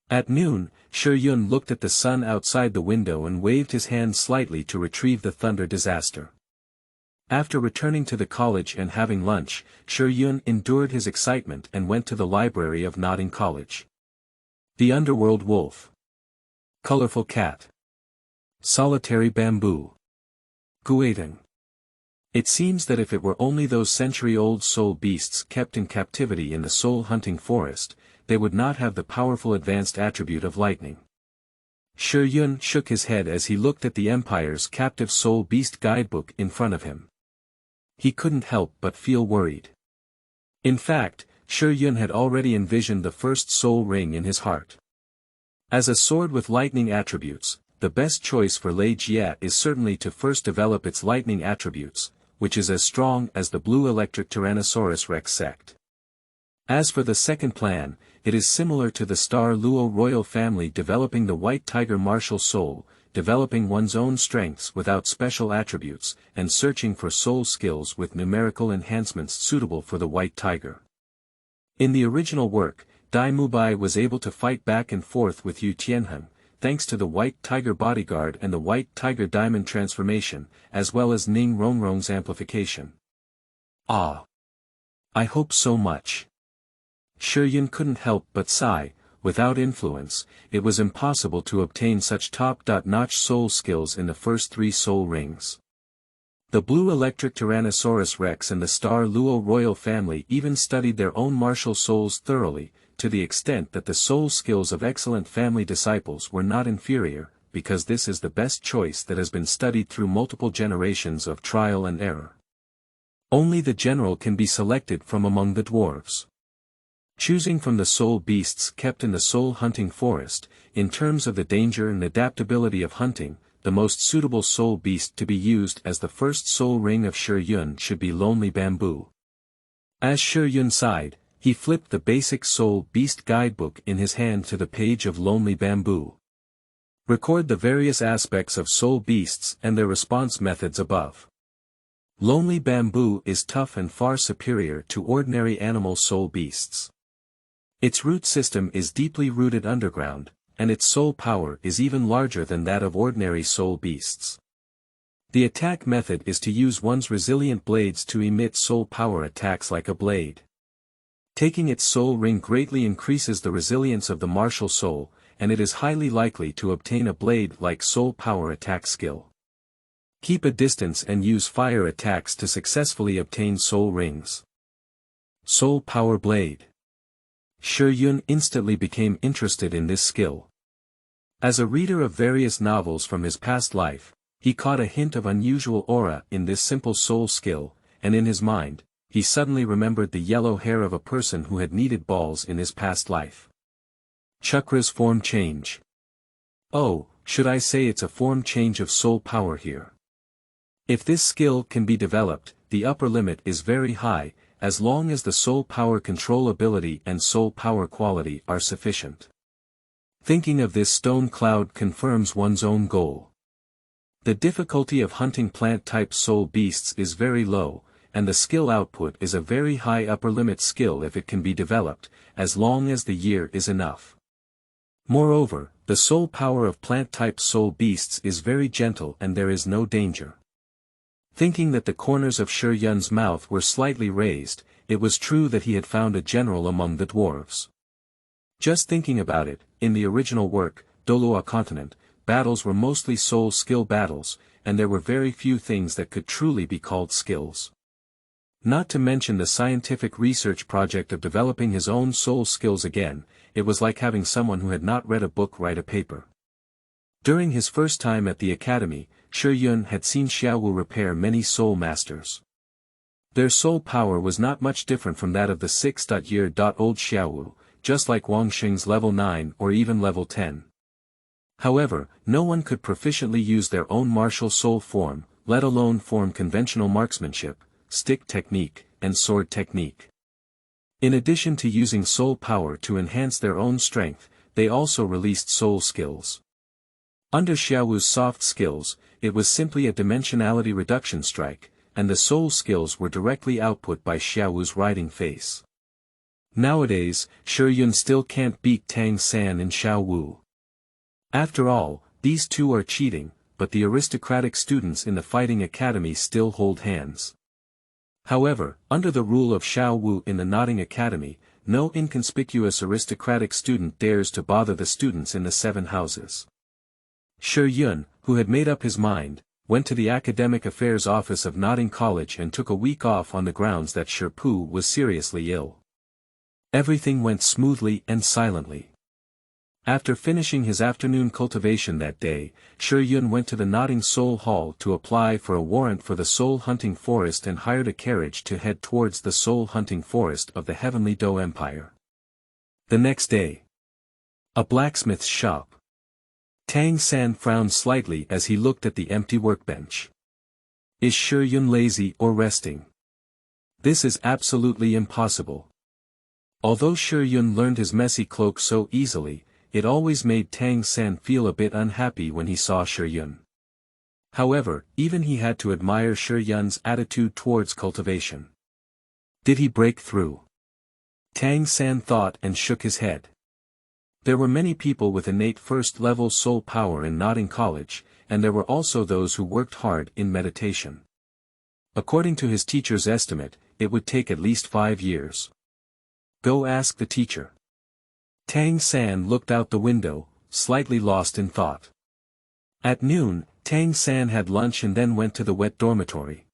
At noon, Shiyun looked at the sun outside the window and waved his hand slightly to retrieve the thunder disaster. After returning to the college and having lunch, Shiyun endured his excitement and went to the library of Nodding College. The Underworld Wolf. Colorful Cat. Solitary Bamboo. Guading. It seems that if it were only those century-old soul beasts kept in captivity in the soul-hunting forest, they would not have the powerful advanced attribute of lightning. Shiyun shook his head as he looked at the Empire's captive soul beast guidebook in front of him. He couldn't help but feel worried. In fact, Shiyun had already envisioned the first soul ring in his heart. As a sword with lightning attributes, the best choice for Lei Jia is certainly to first develop its lightning attributes, which is as strong as the blue electric Tyrannosaurus Rex sect. As for the second plan, it is similar to the Star Luo royal family developing the white tiger martial soul, developing one's own strengths without special attributes, and searching for soul skills with numerical enhancements suitable for the white tiger. In the original work, Dai Mubai was able to fight back and forth with Yu Tianheng, thanks to the white tiger bodyguard and the white tiger diamond transformation, as well as Ning Rongrong's amplification. Ah! I hope so much. Shiyun couldn't help but sigh. Without influence, it was impossible to obtain such top-notch soul skills in the first 3 soul rings. The blue electric Tyrannosaurus Rex and the Star Luo royal family even studied their own martial souls thoroughly, to the extent that the soul skills of excellent family disciples were not inferior, because this is the best choice that has been studied through multiple generations of trial and error. Only the general can be selected from among the dwarves. Choosing from the soul beasts kept in the soul-hunting forest, in terms of the danger and adaptability of hunting, the most suitable soul beast to be used as the first soul ring of Shiyun should be Lonely Bamboo. As Shiyun sighed, he flipped the basic soul beast guidebook in his hand to the page of Lonely Bamboo. Record the various aspects of soul beasts and their response methods above. Lonely Bamboo is tough and far superior to ordinary animal soul beasts. Its root system is deeply rooted underground, and its soul power is even larger than that of ordinary soul beasts. The attack method is to use one's resilient blades to emit soul power attacks like a blade. Taking its soul ring greatly increases the resilience of the martial soul, and it is highly likely to obtain a blade-like soul power attack skill. Keep a distance and use fire attacks to successfully obtain soul rings. Soul Power Blade. Shiyun instantly became interested in this skill. As a reader of various novels from his past life, he caught a hint of unusual aura in this simple soul skill, and in his mind, he suddenly remembered the yellow hair of a person who had kneaded balls in his past life. Chakra's form change. Oh, should I say it's a form change of soul power here. If this skill can be developed, the upper limit is very high, as long as the soul power control ability and soul power quality are sufficient. Thinking of this stone cloud confirms one's own goal. The difficulty of hunting plant-type soul beasts is very low, and the skill output is a very high upper limit skill if it can be developed, as long as the year is enough. Moreover, the soul power of plant-type soul beasts is very gentle and there is no danger. Thinking that the corners of Shiyun's mouth were slightly raised, it was true that he had found a general among the dwarves. Just thinking about it, in the original work, Douluo Continent, battles were mostly soul skill battles, and there were very few things that could truly be called skills. Not to mention the scientific research project of developing his own soul skills again, it was like having someone who had not read a book write a paper. During his first time at the academy, Shiyun had seen Xiaowu repair many soul masters. Their soul power was not much different from that of the 6-year-old Xiaowu, just like Wang Xing's level 9 or even level 10. However, no one could proficiently use their own martial soul form, let alone form conventional marksmanship, stick technique, and sword technique. In addition to using soul power to enhance their own strength, they also released soul skills. Under Xiaowu's soft skills, it was simply a dimensionality reduction strike, and the soul skills were directly output by Xiaowu's riding face. Nowadays, Shiyun still can't beat Tang San and Xiaowu. After all, these two are cheating, but the aristocratic students in the fighting academy still hold hands. However, under the rule of Xiaowu in the Nodding Academy, no inconspicuous aristocratic student dares to bother the students in the 7 houses. Shiyun, who had made up his mind, went to the academic affairs office of Nodding College and took a week off on the grounds that Shipu was seriously ill. Everything went smoothly and silently. After finishing his afternoon cultivation that day, Shiyun went to the Nodding Soul Hall to apply for a warrant for the Soul Hunting Forest and hired a carriage to head towards the Soul Hunting Forest of the Heavenly Do Empire. The next day. A blacksmith's shop. Tang San frowned slightly as he looked at the empty workbench. Is Shiyun lazy or resting? This is absolutely impossible. Although Shiyun learned his messy cloak so easily, it always made Tang San feel a bit unhappy when he saw Shiyun. However, even he had to admire Shiyun's attitude towards cultivation. Did he break through? Tang San thought and shook his head. There were many people with innate first-level soul power in Nodding College, and there were also those who worked hard in meditation. According to his teacher's estimate, it would take at least 5 years. Go ask the teacher. Tang San looked out the window, slightly lost in thought. At noon, Tang San had lunch and then went to the wet dormitory.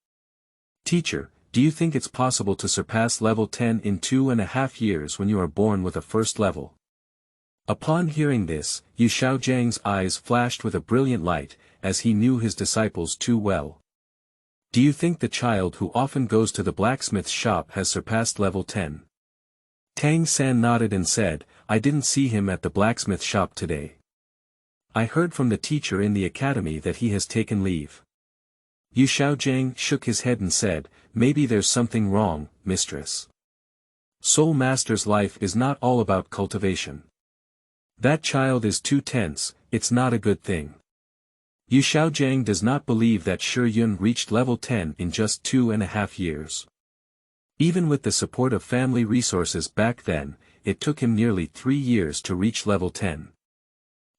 Teacher, do you think it's possible to surpass level 10 in 2.5 years when you are born with a first level? Upon hearing this, Yu Xiaojiang's eyes flashed with a brilliant light, as he knew his disciples too well. Do you think the child who often goes to the blacksmith's shop has surpassed level 10? Tang San nodded and said, I didn't see him at the blacksmith shop today. I heard from the teacher in the academy that he has taken leave. Yu Xiaojiang shook his head and said, maybe there's something wrong, mistress. Soul Master's life is not all about cultivation. That child is too tense, it's not a good thing. Yu Xiaojiang does not believe that Shiyun reached level 10 in just 2.5 years. Even with the support of family resources back then, it took him nearly 3 years to reach level 10.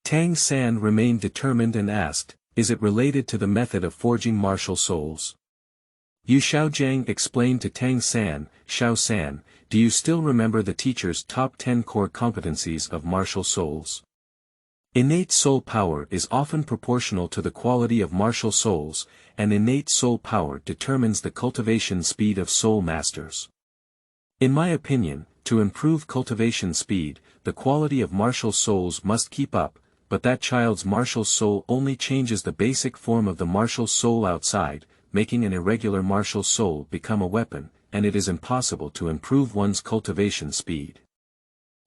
Tang San remained determined and asked, is it related to the method of forging martial souls? Yu Xiaojiang explained to Tang San, Xiao San, do you still remember the teacher's top 10 core competencies of martial souls? Innate soul power is often proportional to the quality of martial souls, and innate soul power determines the cultivation speed of soul masters. In my opinion, to improve cultivation speed, the quality of martial souls must keep up, but that child's martial soul only changes the basic form of the martial soul outside, making an irregular martial soul become a weapon, and it is impossible to improve one's cultivation speed.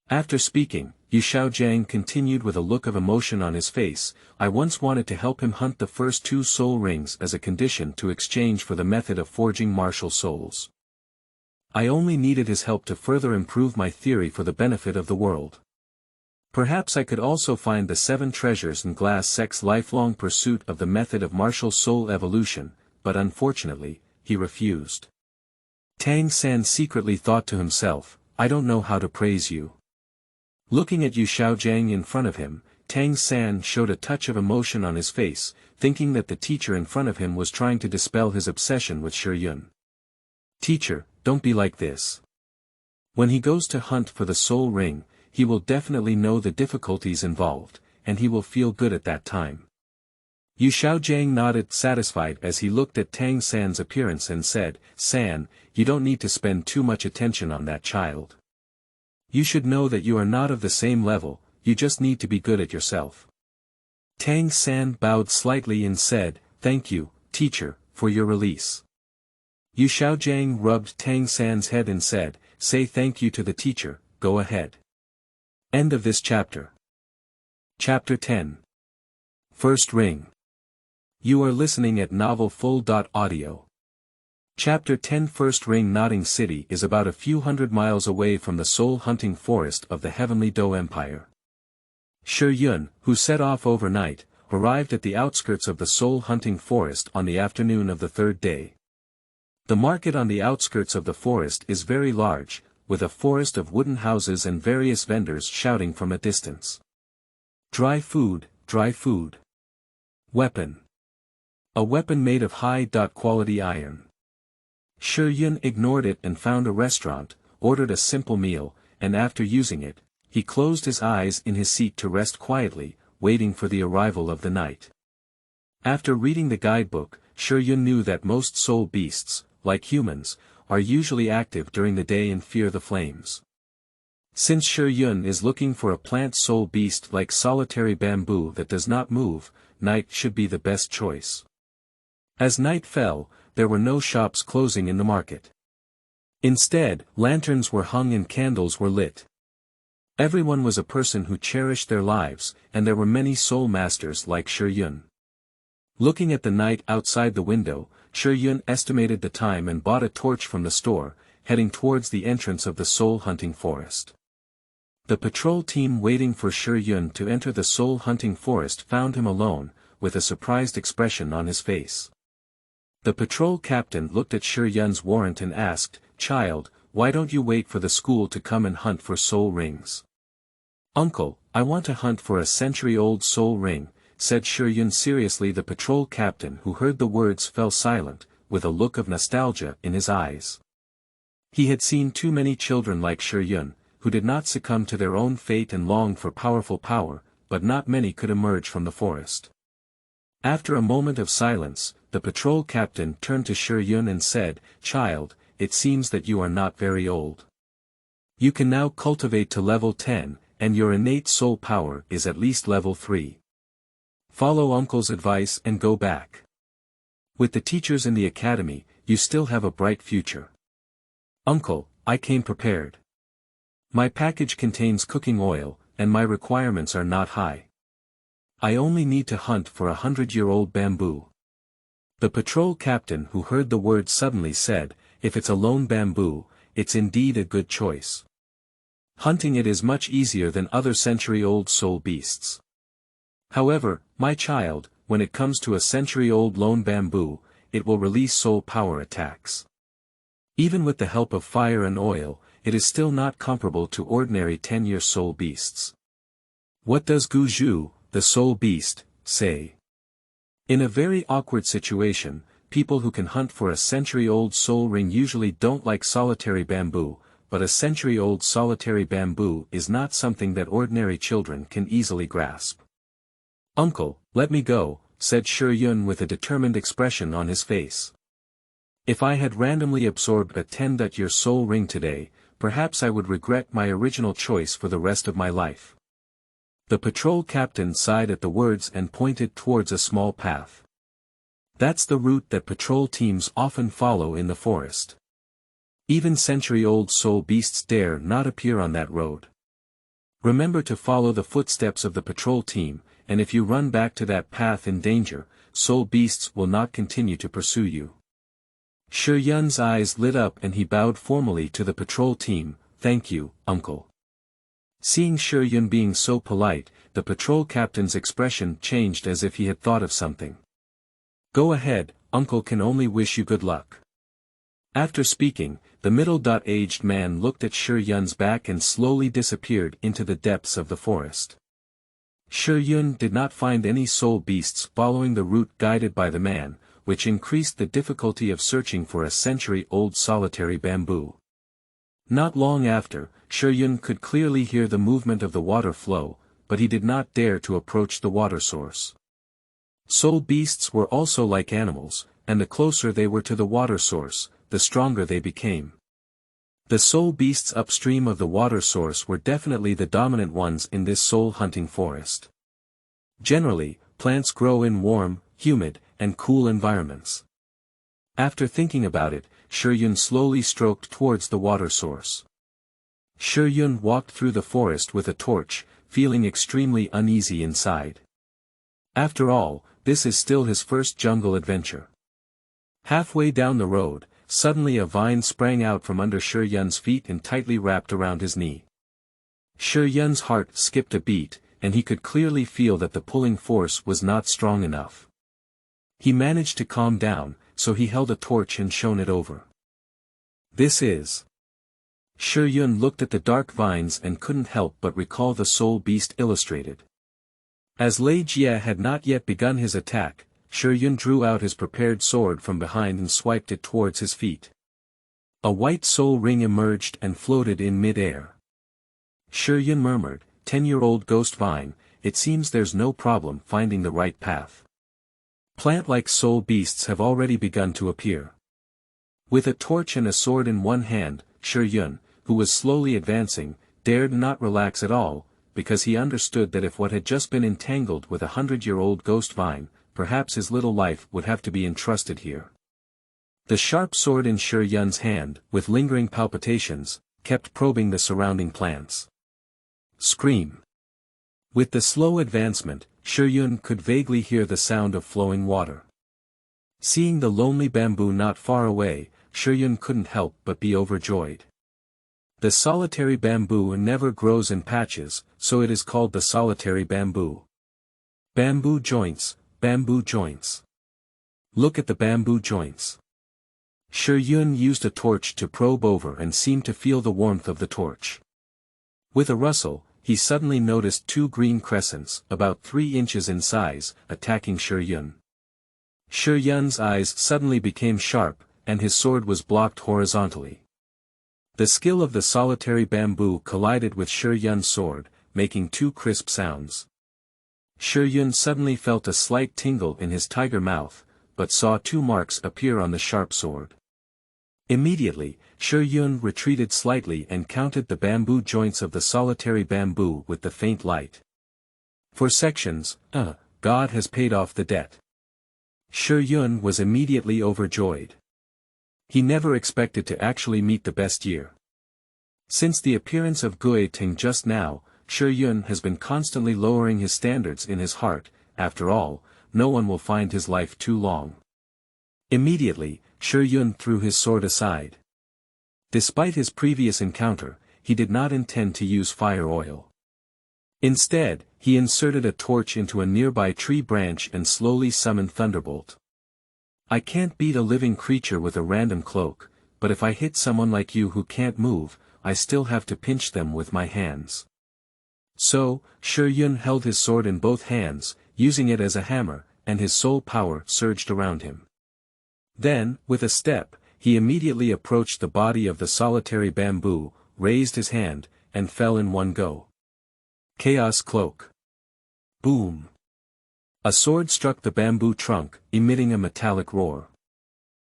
After speaking, Yu Xiaojiang continued with a look of emotion on his face, I once wanted to help him hunt the first 2 soul rings as a condition to exchange for the method of forging martial souls. I only needed his help to further improve my theory for the benefit of the world. Perhaps I could also find the 7 treasures in Glass Sec's lifelong pursuit of the method of martial soul evolution, but unfortunately, he refused. Tang San secretly thought to himself, I don't know how to praise you. Looking at Yu Xiaojiang in front of him, Tang San showed a touch of emotion on his face, thinking that the teacher in front of him was trying to dispel his obsession with Shiyun. Teacher, don't be like this. When he goes to hunt for the soul ring, he will definitely know the difficulties involved, and he will feel good at that time. Yu Xiaojiang nodded satisfied as he looked at Tang San's appearance and said, San, you don't need to spend too much attention on that child. You should know that you are not of the same level, you just need to be good at yourself. Tang San bowed slightly and said, thank you, teacher, for your release. Yu Xiaojiang rubbed Tang San's head and said, say thank you to the teacher, go ahead. End of this chapter. Chapter 10. First Ring. You are listening at Novel Full.audio. Chapter 10 First Ring Nodding City is about a few hundred miles away from the soul-hunting forest of the heavenly Dou Empire. Shi Yun, who set off overnight, arrived at the outskirts of the soul-hunting forest on the afternoon of the third day. The market on the outskirts of the forest is very large, with a forest of wooden houses and various vendors shouting from a distance. Dry food, dry food. Weapon. A weapon made of high-quality iron. Shi Yun ignored it and found a restaurant, ordered a simple meal, and after using it, he closed his eyes in his seat to rest quietly, waiting for the arrival of the night. After reading the guidebook, Shi Yun knew that most soul beasts, like humans, are usually active during the day and fear the flames. Since Shi Yun is looking for a plant soul beast like solitary bamboo that does not move, night should be the best choice. As night fell, there were no shops closing in the market. Instead, lanterns were hung and candles were lit. Everyone was a person who cherished their lives, and there were many soul masters like Shi Yun. Looking at the night outside the window, Shi Yun estimated the time and bought a torch from the store, heading towards the entrance of the soul-hunting forest. The patrol team waiting for Shi Yun to enter the soul-hunting forest found him alone, with a surprised expression on his face. The patrol captain looked at Shi Yun's warrant and asked, "Child, why don't you wait for the school to come and hunt for soul rings?" "Uncle, I want to hunt for a century-old soul ring," said Shi Yun seriously. The patrol captain who heard the words fell silent, with a look of nostalgia in his eyes. He had seen too many children like Shi Yun, who did not succumb to their own fate and longed for powerful power, but not many could emerge from the forest. After a moment of silence, the patrol captain turned to Shi Yun and said, "Child, it seems that you are not very old. You can now cultivate to level 10, and your innate soul power is at least level 3. Follow Uncle's advice and go back. With the teachers in the academy, you still have a bright future." "Uncle, I came prepared. My package contains cooking oil, and my requirements are not high. I only need to hunt for 100-year-old bamboo." The patrol captain who heard the word suddenly said, "If it's a lone bamboo, it's indeed a good choice. Hunting it is much easier than other century-old soul beasts. However, my child, when it comes to a century-old lone bamboo, it will release soul power attacks. Even with the help of fire and oil, it is still not comparable to ordinary 10-year soul beasts. What does Gu Zhu, the soul beast, say?" In a very awkward situation, people who can hunt for a century-old soul ring usually don't like solitary bamboo, but a century-old solitary bamboo is not something that ordinary children can easily grasp. "Uncle, let me go," said Shi Yun with a determined expression on his face. "If I had randomly absorbed a 10-year soul ring today, perhaps I would regret my original choice for the rest of my life." The patrol captain sighed at the words and pointed towards a small path. "That's the route that patrol teams often follow in the forest. Even century-old soul beasts dare not appear on that road. Remember to follow the footsteps of the patrol team, and if you run back to that path in danger, soul beasts will not continue to pursue you." Shi Yun's eyes lit up and he bowed formally to the patrol team. "Thank you, Uncle." Seeing Shi Yun being so polite, the patrol captain's expression changed as if he had thought of something. "Go ahead, Uncle can only wish you good luck." After speaking, the middle-aged man looked at Shi Yun's back and slowly disappeared into the depths of the forest. Shi Yun did not find any soul beasts following the route guided by the man, which increased the difficulty of searching for a century-old solitary bamboo. Not long after, Shi Yun could clearly hear the movement of the water flow, but he did not dare to approach the water source. Soul beasts were also like animals, and the closer they were to the water source, the stronger they became. The soul beasts upstream of the water source were definitely the dominant ones in this soul-hunting forest. Generally, plants grow in warm, humid, and cool environments. After thinking about it, Shi Yun slowly stroked towards the water source. Shi Yun walked through the forest with a torch, feeling extremely uneasy inside. After all, this is still his first jungle adventure. Halfway down the road, suddenly a vine sprang out from under Shi Yun's feet and tightly wrapped around his knee. Shi Yun's heart skipped a beat, and he could clearly feel that the pulling force was not strong enough. He managed to calm down, so he held a torch and shone it over. This is. Shi Yun looked at the dark vines and couldn't help but recall the soul beast illustrated. As Lei Jie had not yet begun his attack, Shi Yun drew out his prepared sword from behind and swiped it towards his feet. A white soul ring emerged and floated in mid-air. Shi Yun murmured, 10-year-old ghost vine, it seems there's no problem finding the right path. Plant-like soul beasts have already begun to appear. With a torch and a sword in one hand, Shi Yun, who was slowly advancing, dared not relax at all, because he understood that if what had just been entangled with a 100-year-old ghost vine, perhaps his little life would have to be entrusted here. The sharp sword in Shi Yun's hand, with lingering palpitations, kept probing the surrounding plants. Scream. With the slow advancement, Shi Yun could vaguely hear the sound of flowing water. Seeing the lonely bamboo not far away, Shi Yun couldn't help but be overjoyed. The solitary bamboo never grows in patches, so it is called the solitary bamboo. Bamboo joints, bamboo joints. Look at the bamboo joints. Shi Yun used a torch to probe over and seemed to feel the warmth of the torch. With a rustle, he suddenly noticed two green crescents, about 3 inches in size, attacking Shi Yun. Shi Yun's eyes suddenly became sharp, and his sword was blocked horizontally. The skill of the solitary bamboo collided with Shi Yun's sword, making 2 crisp sounds. Shi Yun suddenly felt a slight tingle in his tiger mouth, but saw 2 marks appear on the sharp sword. Immediately, Shi Yun retreated slightly and counted the bamboo joints of the solitary bamboo with the faint light. For sections, God has paid off the debt. Shi Yun was immediately overjoyed. He never expected to actually meet the best year. Since the appearance of Gui Ting just now, Shi Yun has been constantly lowering his standards in his heart. After all, no one will find his life too long. Immediately, Shi Yun threw his sword aside. Despite his previous encounter, he did not intend to use fire oil. Instead, he inserted a torch into a nearby tree branch and slowly summoned Thunderbolt. I can't beat a living creature with a random cloak, but if I hit someone like you who can't move, I still have to pinch them with my hands. So, Shi Yun held his sword in both hands, using it as a hammer, and his soul power surged around him. Then, with a step, he immediately approached the body of the solitary bamboo, raised his hand, and fell in one go. Chaos Cloak. Boom. A sword struck the bamboo trunk, emitting a metallic roar.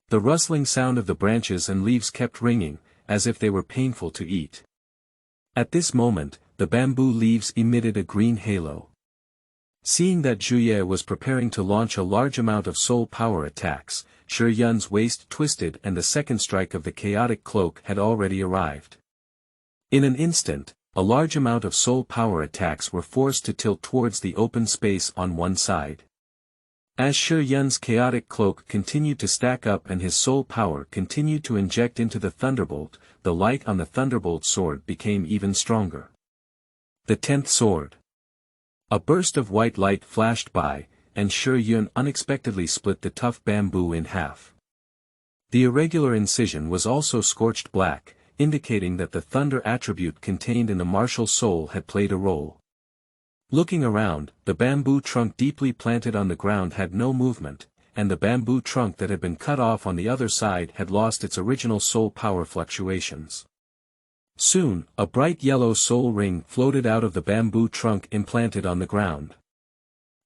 The rustling sound of the branches and leaves kept ringing, as if they were painful to eat. At this moment, the bamboo leaves emitted a green halo. Seeing that Zhuye was preparing to launch a large amount of soul power attacks, Shi Yun's waist twisted and the second strike of the chaotic cloak had already arrived. In an instant, a large amount of soul power attacks were forced to tilt towards the open space on one side. As Shi Yun's chaotic cloak continued to stack up and his soul power continued to inject into the thunderbolt, the light on the thunderbolt sword became even stronger. The 10th sword. A burst of white light flashed by, and Shi Yun unexpectedly split the tough bamboo in half. The irregular incision was also scorched black, indicating that the thunder attribute contained in the martial soul had played a role. Looking around, the bamboo trunk deeply planted on the ground had no movement, and the bamboo trunk that had been cut off on the other side had lost its original soul power fluctuations. Soon, a bright yellow soul ring floated out of the bamboo trunk implanted on the ground.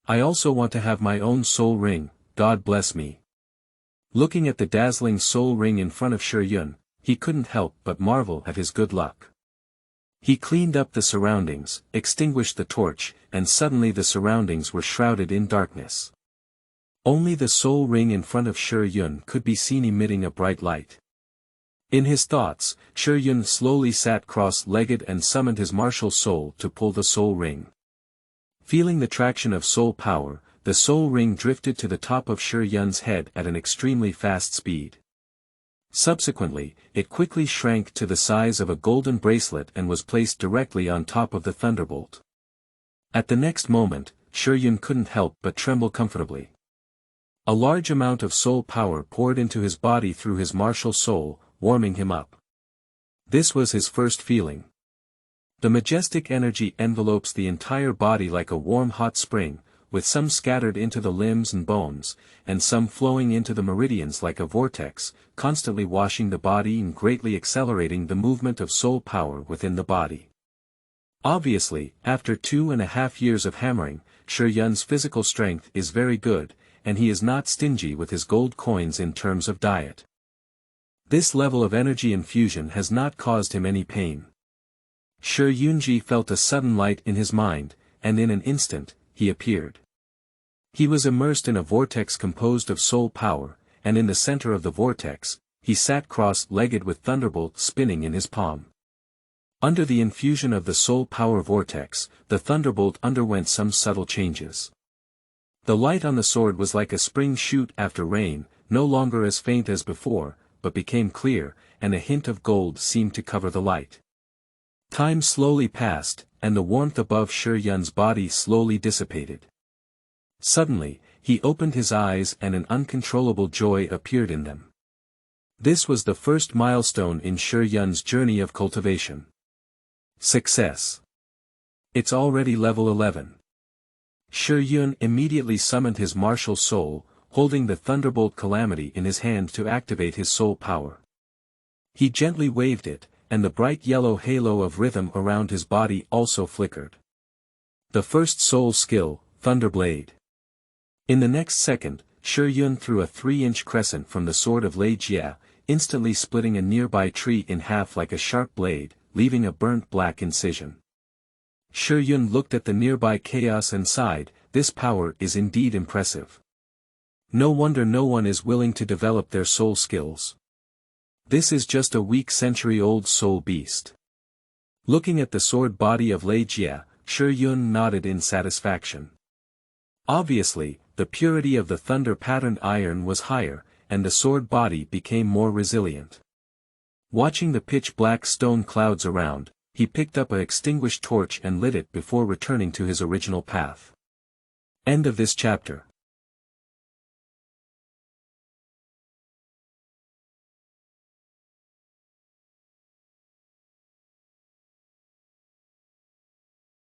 I also want to have my own soul ring, God bless me. Looking at the dazzling soul ring in front of Shi Yun, he couldn't help but marvel at his good luck. He cleaned up the surroundings, extinguished the torch, and suddenly the surroundings were shrouded in darkness. Only the soul ring in front of Shi Yun could be seen emitting a bright light. In his thoughts, Shi Yun slowly sat cross-legged and summoned his martial soul to pull the soul ring. Feeling the traction of soul power, the soul ring drifted to the top of Shi Yun's head at an extremely fast speed. Subsequently, it quickly shrank to the size of a golden bracelet and was placed directly on top of the thunderbolt. At the next moment, Shi Yun couldn't help but tremble comfortably. A large amount of soul power poured into his body through his martial soul, warming him up. This was his first feeling. The majestic energy envelopes the entire body like a warm hot spring, with some scattered into the limbs and bones, and some flowing into the meridians like a vortex, constantly washing the body and greatly accelerating the movement of soul power within the body. Obviously, after 2.5 years of hammering, Shi Yun's physical strength is very good, and he is not stingy with his gold coins in terms of diet. This level of energy infusion has not caused him any pain. Shi Yunji felt a sudden light in his mind, and in an instant, he appeared. He was immersed in a vortex composed of soul power, and in the center of the vortex, he sat cross-legged with thunderbolt spinning in his palm. Under the infusion of the soul power vortex, the thunderbolt underwent some subtle changes. The light on the sword was like a spring shoot after rain, no longer as faint as before, but became clear, and a hint of gold seemed to cover the light. Time slowly passed, and the warmth above Shi Yun's body slowly dissipated. Suddenly, he opened his eyes and an uncontrollable joy appeared in them. This was the first milestone in Shi Yun's journey of cultivation. Success. It's already level 11. Shi Yun immediately summoned his martial soul, holding the thunderbolt calamity in his hand to activate his soul power. He gently waved it, and the bright yellow halo of rhythm around his body also flickered. The first soul skill, Thunderblade. In the next second, Shi Yun threw a 3-inch crescent from the sword of Lei Jie, instantly splitting a nearby tree in half like a sharp blade, leaving a burnt black incision. Shi Yun looked at the nearby chaos and sighed, this power is indeed impressive. No wonder no one is willing to develop their soul skills. This is just a weak century-old soul beast. Looking at the sword body of Lei Jie, Shi Yun nodded in satisfaction. Obviously, the purity of the thunder-patterned iron was higher, and the sword body became more resilient. Watching the pitch-black stone clouds around, he picked up an extinguished torch and lit it before returning to his original path. End of this chapter.